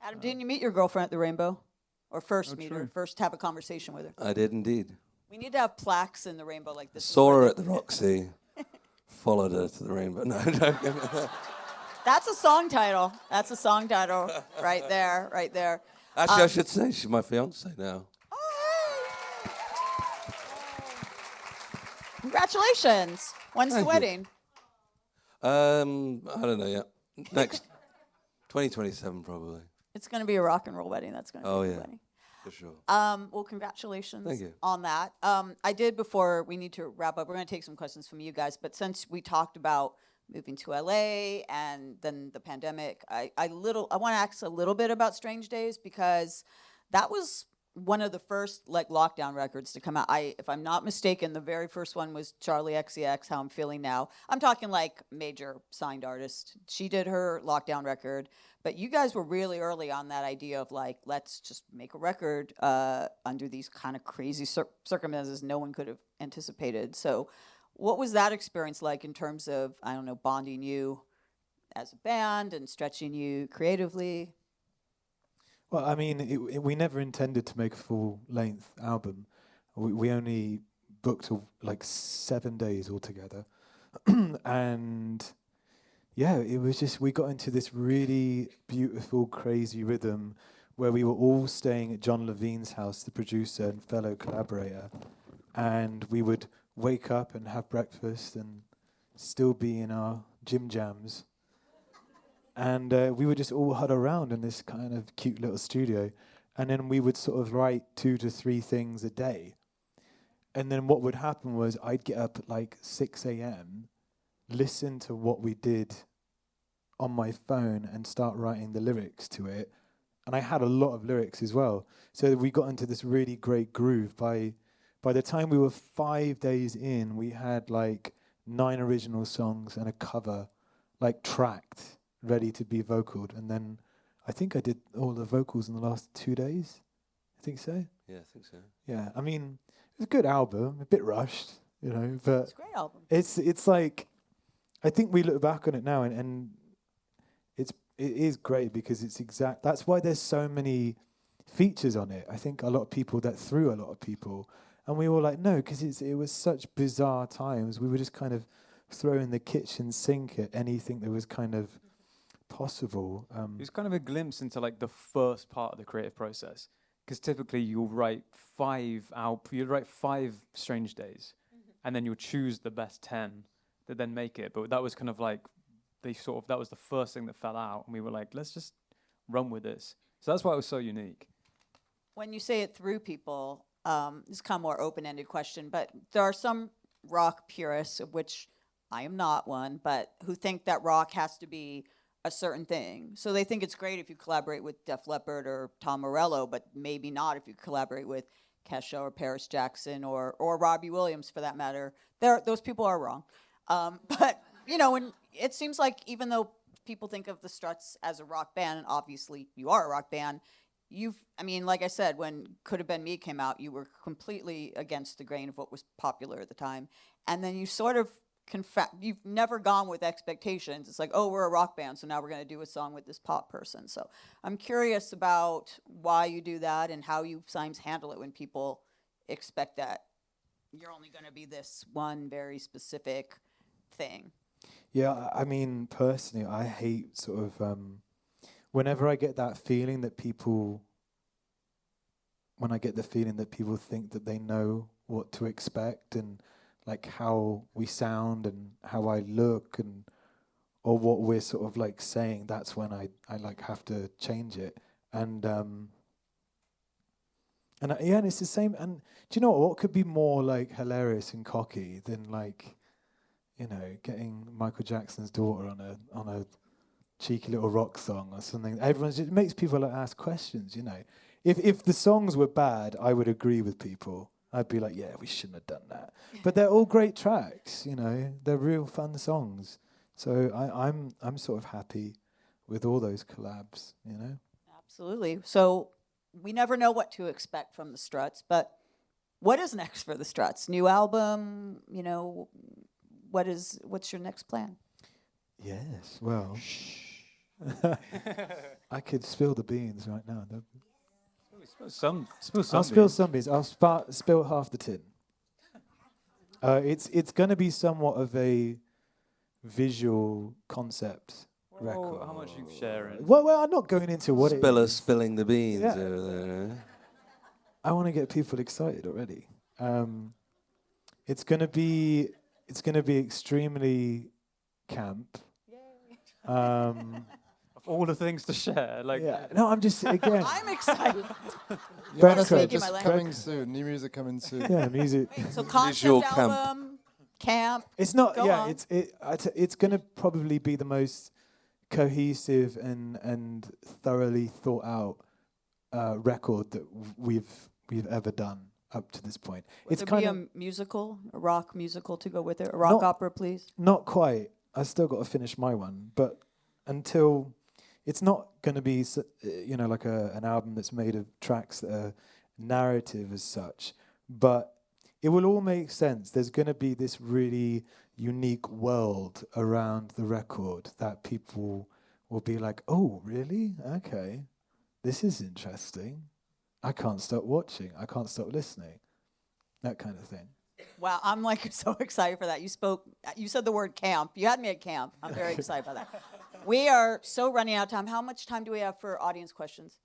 Adam, didn't you meet your girlfriend at the Rainbow? Or first Oh, meet her, true. first have a conversation with her? I did indeed. We need to have plaques in the Rainbow like this. Saw her at the Roxy, followed her to the Rainbow. No, That's a song title. That's a song title right there, right there. Actually, I should say she's my fiance now. Congratulations. When's the Thank you. wedding? I don't know yet. Next, 2027 probably. It's going to be a rock and roll wedding. That's going to be a yeah. wedding. For sure. Well, congratulations Thank you. on that. I did, before we need to wrap up, we're going to take some questions from you guys, but since we talked about moving to LA and then the pandemic, I want to ask a little bit about Strange Days, because that was one of the first like lockdown records to come out. If I'm not mistaken, the very first one was Charlie XCX, How I'm Feeling Now. I'm talking like major signed artist. She did her lockdown record, but you guys were really early on that idea of like, let's just make a record under these kind of crazy circumstances no one could have anticipated. So what was that experience like in terms of, I don't know, bonding you as a band and stretching you creatively? Well, I mean, we never intended to make a full-length album. We only booked like 7 days altogether. And yeah, it was just, we got into this really beautiful, crazy rhythm where we were all staying at John Levine's house, the producer and fellow collaborator. And we would wake up and have breakfast and still be in our gym jams. And we would just all huddle around in this kind of cute little studio. And then we would sort of write 2 to 3 things a day. And then what would happen was I'd get up at like 6 a.m., listen to what we did on my phone and start writing the lyrics to it. And I had a lot of lyrics as well. So we got into this really great groove. By the time we were 5 days in, we had like 9 original songs and a cover, like tracked, ready to be vocaled. And then I think I did all the vocals in the last 2 days. I think so. Yeah, I think so. Yeah, I mean, it's a good album, a bit rushed, you know, but It's a great album. it's like, I think we look back on it now and it is great because it's that's why there's so many features on it. I think a lot of people, that threw a lot of people, and we were like, no, because it was such bizarre times. We were just kind of throwing the kitchen sink at anything that was kind of possible. It was kind of a glimpse into like the first part of the creative process, because typically you'll write 5 Strange Days, and then you'll choose the best 10 that then make it. But that was kind of like that was the first thing that fell out, and we were like, let's just run with this. So that's why it was so unique. When you say it through people, this is kind of more open-ended question, but there are some rock purists, of which I am not one, but who think that rock has to be a certain thing. So they think it's great if you collaborate with Def Leppard or Tom Morello, but maybe not if you collaborate with Kesha or Paris Jackson or Robbie Williams, for that matter. Those people are wrong. But, you know, and it seems like even though people think of the Struts as a rock band, and obviously you are a rock band, like I said, when Could Have Been Me came out, you were completely against the grain of what was popular at the time. And then you sort of you've never gone with expectations. It's like, oh, we're a rock band, so now we're going to do a song with this pop person. So I'm curious about why you do that and how you sometimes handle it when people expect that you're only going to be this one very specific thing. Yeah, I mean, personally, I hate sort of whenever I get that feeling that people think that they know what to expect and like how we sound and how I look and or what we're sort of like saying, that's when I like have to change it. And it's the same. And do you know what could be more like hilarious and cocky than like, you know, getting Michael Jackson's daughter on a cheeky little rock song or something? It makes people like ask questions, you know. If the songs were bad, I would agree with people. I'd be like, yeah, we shouldn't have done that. But they're all great tracks, you know. They're real fun songs. So I'm sort of happy with all those collabs, you know. Absolutely. So we never know what to expect from the Struts, but what is next for the Struts? New album, you know, what's your next plan? Yes, well, I could spill the beans right now. Spill I'll spill some beans. I'll spill half the tin. It's going to be somewhat of a visual concept record. how much you sharing? Well, I'm not going into what it is. Spilling the beans Yeah. over there. I want to get people excited already. It's gonna be extremely camp. Of all the things to share, like Yeah. No, I'm just again. I'm excited. You honestly, Speaking my just language. coming soon. New music coming soon. Yeah, music. So Visual concept camp. album, camp. It's not. Go yeah, on. it's gonna probably be the most cohesive and thoroughly thought out record that we've ever done up to this point. Would It's there kind be of a musical, a rock musical to go with it? A rock Not- opera, please? not quite. I still got to finish my one, but until it's not going to be, like an album that's made of tracks that are narrative as such, but it will all make sense. There's going to be this really unique world around the record that people will be like, oh, really? Okay, this is interesting. I can't stop watching. I can't stop listening. That kind of thing. Wow, I'm like so excited for that. You said the word camp. You had me at camp. I'm very excited about that. We are so running out of time. How much time do we have for audience questions?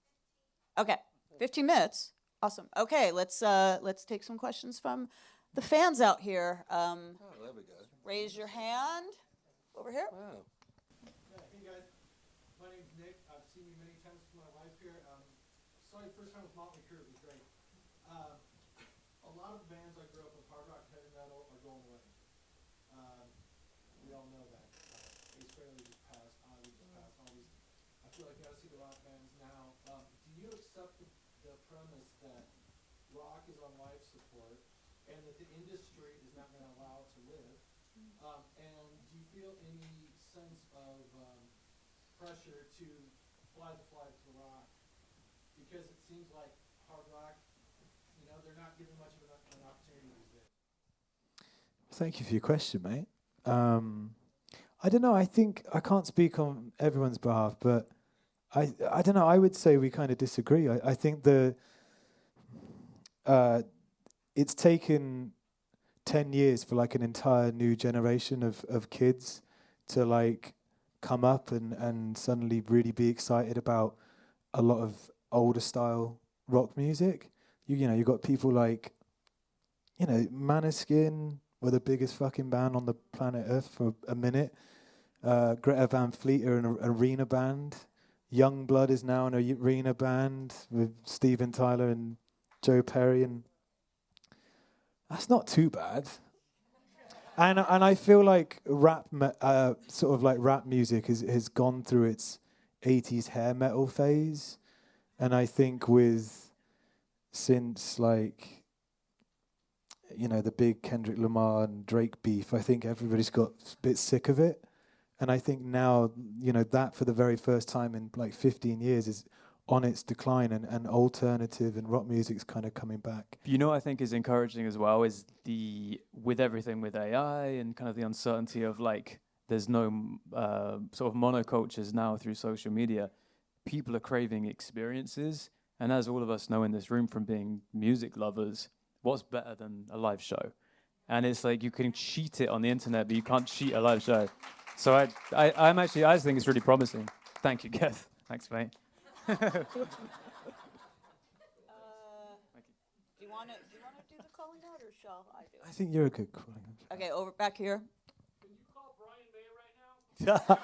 Okay, 15 minutes. Awesome. Okay, let's take some questions from the fans out here. Oh, there we go. Raise your hand over here. Wow. Yeah, hey guys, my name's Nick. I've seen you many times with my wife here. Saw you first time with Motley Crue. It was great. A lot of bands I grew up with, hard rock, heavy metal, are going away. We all know that. Ace Frehley just passed, Ozzy just passed, all these. I feel like you gotta see the rock bands now. Do you accept the premise that rock is on life support and that the industry is not going to allow it to live? And do you feel any sense of pressure to fly the flag to rock? Because it seems like hard rock, they're not given much of an opportunity these days. Thank you for your question, mate. I don't know. I think I can't speak on everyone's behalf, but I don't know. I would say we kind of disagree. I think it's taken 10 years for like an entire new generation of kids to like come up and suddenly really be excited about a lot of older style rock music. You got people like, Maneskin were the biggest fucking band on the planet Earth for a minute. Greta Van Fleet are an arena band. Youngblood is now an arena band with Steven Tyler and Joe Perry, and that's not too bad. And I feel like rap music has gone through its 80s hair metal phase, and I think since like the big Kendrick Lamar and Drake beef, I think everybody's got a bit sick of it. And I think now, that for the very first time in like 15 years is on its decline, and alternative and rock music's kind of coming back. what I think is encouraging as well is with everything with AI and kind of the uncertainty of like there's no sort of monocultures now through social media. People are craving experiences, and as all of us know in this room from being music lovers, what's better than a live show? And it's like you can cheat it on the internet, but you can't cheat a live show. So I just think it's really promising. Thank you, Kev. Thanks, mate. Do you want to do the calling out, or shall I do I think you're a good calling. it? Okay, over back here. Can you call Brian May right now?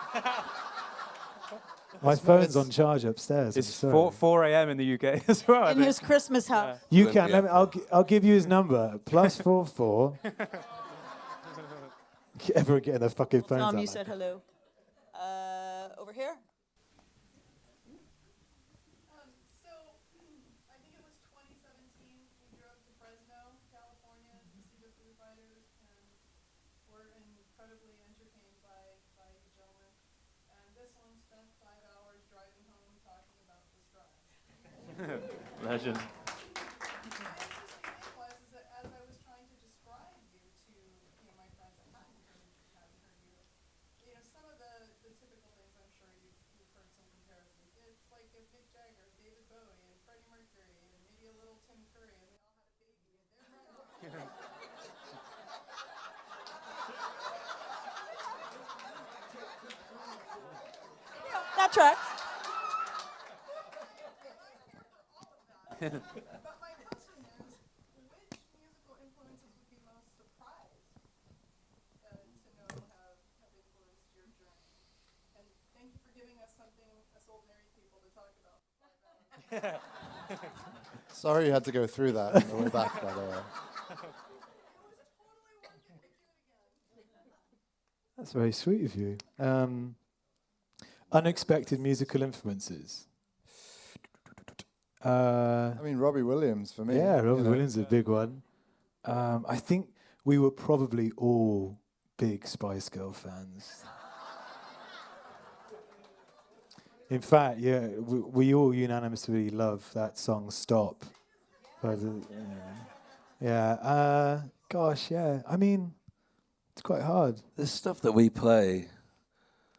My phone's on charge upstairs. It's I'm sorry. 4 a.m. in the UK as well. I In think. his Christmas house. You can. I'll give you his number. +44. Everyone getting their fucking phones Tom, out. you like said hello. Over here. So, I think it was 2017, we drove to Fresno, California to see the Foo Fighters, and were incredibly entertained by you gentlemen. And this one spent 5 hours driving home talking about the Struts. Legend. My interesting thing was is that as I was trying to describe you to my friends that hadn't heard you, some of the typical things I'm sure you've heard some comparisons. It's like if Mick Jagger, David Bowie, and Freddie Mercury, and maybe a little Tim Curry, and they all had a baby, and they're right on. tracks. But my question is, which musical influences would be most surprised to know have influenced your journey? And thank you for giving us something us ordinary people to talk about. Sorry you had to go through that on the way back, by the way. That's very sweet of you. Unexpected musical influences. I mean, Robbie Williams for me. Yeah, you Robbie know. Williams is a big one. I think we were probably all big Spice Girl fans. In fact, yeah, we all unanimously love that song "Stop." Gosh, yeah. I mean, it's quite hard There's stuff that we play.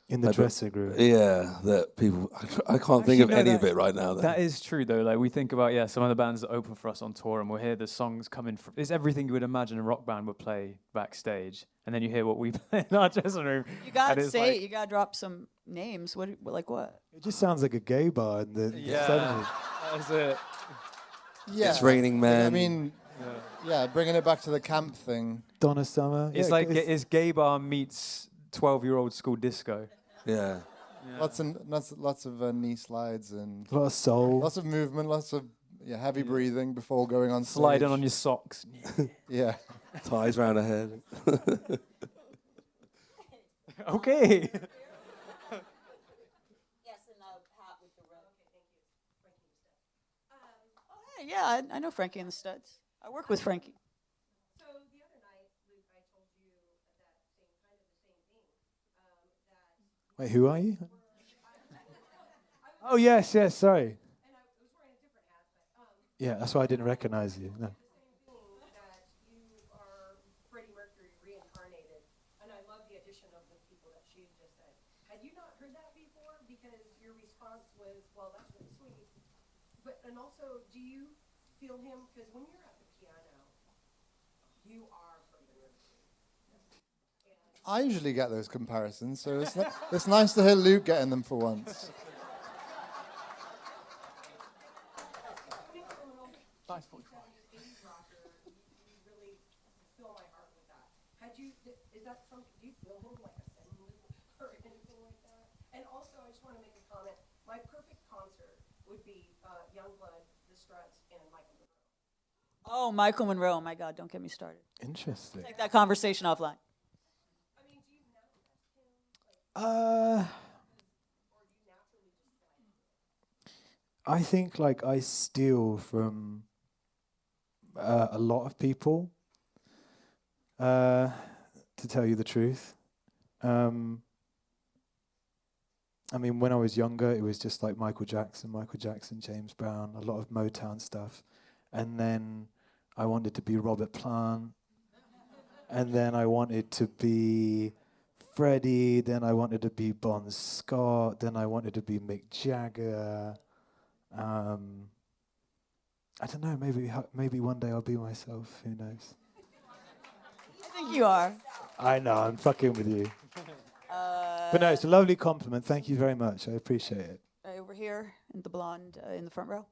in the Like, dressing room. Yeah, that people. I can't think of no, any that- of it right now. That is true, though. Like, we think about, some of the bands that open for us on tour, and we'll hear the songs coming from... It's everything you would imagine a rock band would play backstage, and then you hear what we play in our dressing room. You gotta it's say, like- you gotta drop some names. Like what? It just sounds like a gay bar. And suddenly, That's it. Yeah. It's Raining Men. I mean, yeah, bringing it back to the camp thing. Donna Summer. It's yeah, like it's gay bar meets 12-year-old school disco. Yeah. Lots of knee slides and a lot of soul. lots of movement, lots of heavy breathing before going on stage. Sliding on your socks. Yeah. Ties round her head. Okay. Yes, and a hat with the red. Hey, yeah, I know Frankie and the Studs. I work with Frankie. So the other night, Luke, I told you that same kind of the same thing. That Wait, who are you? Oh yes, sorry. and I was wearing a different hat, but Yeah, that's why I didn't recognize you. No. the same thing that you are Freddie Mercury reincarnated, and I love the addition of the people that she just said. Had you not heard that before? Because your response was, "Well, that's really sweet," but and also, do you feel him? Because when you're at the piano, you are Freddie Mercury. I usually get those comparisons, so it's nice to hear Luke getting them for once. You really fill my heart with that. Is that something, do you feel him like ascending or anything like that? And also, I just want to make a comment. My perfect concert would be Youngblood, the Struts, and Michael Monroe. Oh, Michael Monroe. Oh my God, don't get me started. Interesting. Take that conversation offline. I mean, do you manifest him, or do you naturally just I think like I steal from a lot of people. To tell you the truth, I mean, when I was younger, it was just like Michael Jackson, James Brown, a lot of Motown stuff, and then I wanted to be Robert Plant, and then I wanted to be Freddie, then I wanted to be Bon Scott, then I wanted to be Mick Jagger. I don't know. Maybe one day I'll be myself. Who knows? I think you are. I know. I'm fucking with you. But no, it's a lovely compliment. Thank you very much. I appreciate it. Right over here, in the blonde, in the front row.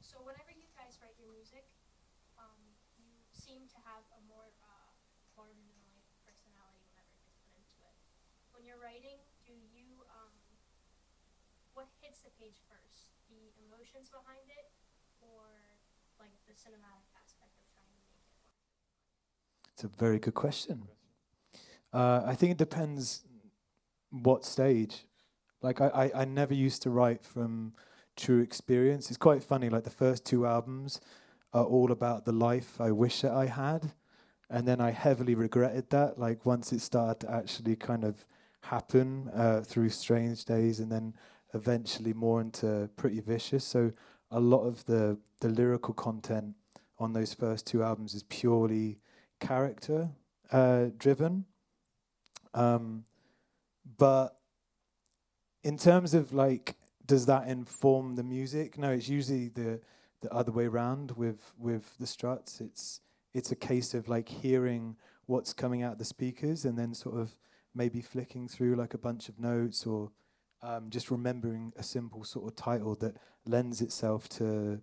So whenever you guys write your music, you seem to have a more larger-than-life personality whenever it gets put into it. When you're writing, do you what hits the page first? The emotions behind it, or like the cinematic aspect of trying to make it work? It's a very good question. I think it depends what stage. Like I never used to write from true experience. It's quite funny, like the first two albums are all about the life I wish that I had. And then I heavily regretted that, like once it started to actually kind of happen through Strange Days and then eventually more into Pretty Vicious. So a lot of the lyrical content on those first two albums is purely character driven. But in terms of like, does that inform the music? No, it's usually the other way around with the Struts. It's a case of like hearing what's coming out the speakers and then sort of maybe flicking through like a bunch of notes or just remembering a simple sort of title that lends itself to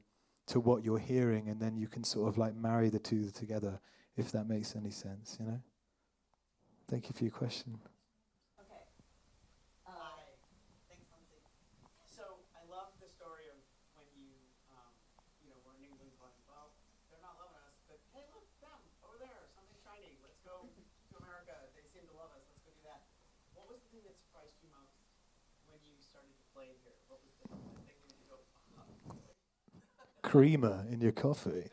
what you're hearing, and then you can sort of like marry the two together, if that makes any sense, you know? Thank you for your question. Okay. Thanks, Lyndsey. So I love the story of when you were in England going, well, they're not loving us, but hey, look, them over there, something shiny. Let's go to America. They seem to love us. Let's go do that. What was the thing that surprised you most when you started to play here? What was the thing that made you go, Creamer in your coffee.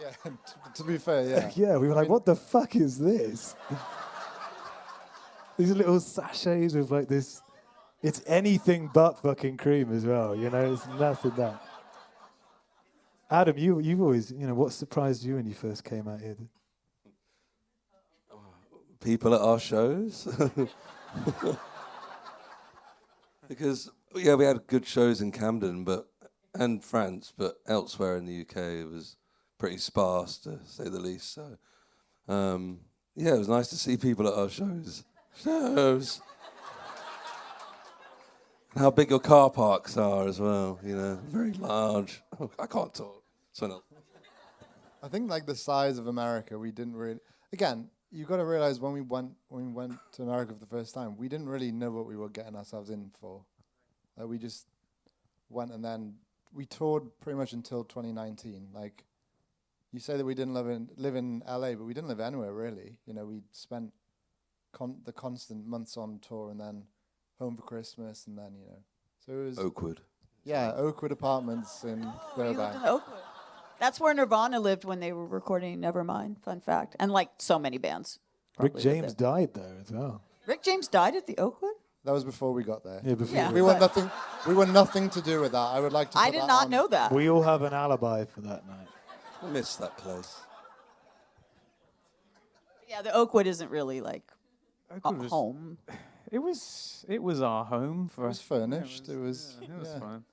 Yeah, to be fair, yeah. Yeah, we were like, what the fuck is this? These little sachets with like this. It's anything but fucking cream as well, you know? It's nothing that. Adam, you've always, what surprised you when you first came out here? People at our shows. Because, yeah, we had good shows in Camden and France, but elsewhere in the UK it was pretty sparse, to say the least. So, yeah, it was nice to see people at our shows. And how big your car parks are as well, very large. Oh, I can't talk. Someone else. I think like the size of America, we didn't really. Again, you got to realize when we went to America for the first time, we didn't really know what we were getting ourselves in for. We just went, and then we toured pretty much until 2019. Like, you say that we didn't live in LA, but we didn't live anywhere really. We spent the constant months on tour, and then home for Christmas, and then so it was Oakwood. Yeah, Oakwood Apartments in Burbank. You lived in Oakwood. That's where Nirvana lived when they were recording Nevermind. Fun fact. And like so many bands. Rick probably lived James there. died there as well. Rick James died at the Oakwood? That was before we got there. Yeah, before Yeah. We were nothing. We were nothing to do with that. I would like to. I put did that not on. know that. We all have an alibi for that night. I miss that place. Yeah, the Oakwood isn't really like Oakwood a was- home. It was our home for It was us. furnished. It was. Yeah, it was yeah. fine.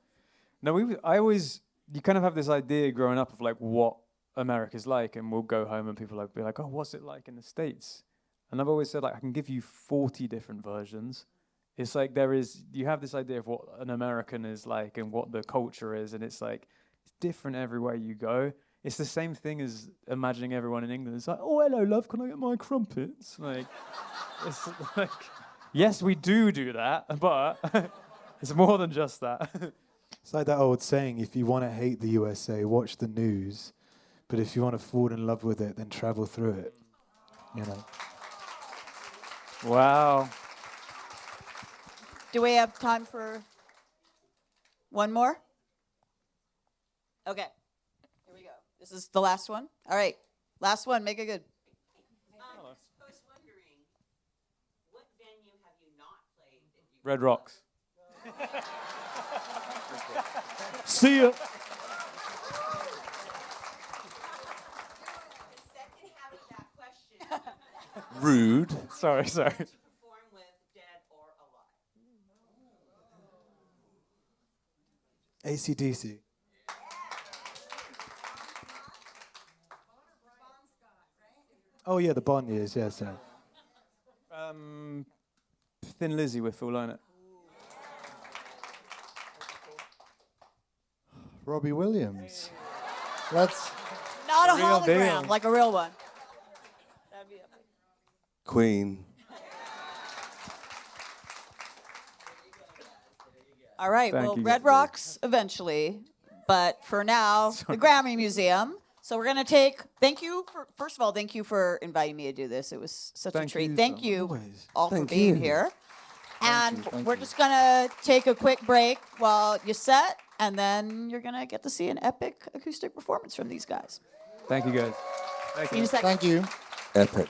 No, you kind of have this idea growing up of like what America's like, and we'll go home and people be like, oh, what's it like in the States? And I've always said, like, I can give you 40 different versions. It's like you have this idea of what an American is like and what the culture is, and it's like, it's different everywhere you go. It's the same thing as imagining everyone in England. It's like, oh, hello, love, can I get my crumpets? Like, it's like, yes, we do that, but it's more than just that. It's like that old saying, if you want to hate the USA, watch the news. But if you want to fall in love with it, then travel through it. Wow. Do we have time for one more? Okay. Here we go. This is the last one. All right. Last one. Make it good. I was wondering, what venue have you not played that you Red Rocks. See ya. The second half of that question, Rude. Sorry. to perform with dead or alive. AC/DC. Oh yeah, the Bond years, yeah, sorry. Thin Lizzy with Full Line It. Robbie Williams. Let's. Not a Real hologram, deal. like a real one. That'd be epic. Queen. All right. Thank well, you, Red guys. Rocks eventually, but for now, the Grammy Museum. So we're gonna thank you for inviting me to do this. It was such Thank a treat. you Thank so you Always. all Thank for being you. here. And thank we're you. just gonna take a quick break while you set, and then you're gonna get to see an epic acoustic performance from these guys. Thank you, guys. See you in a second. Thank you. Epic.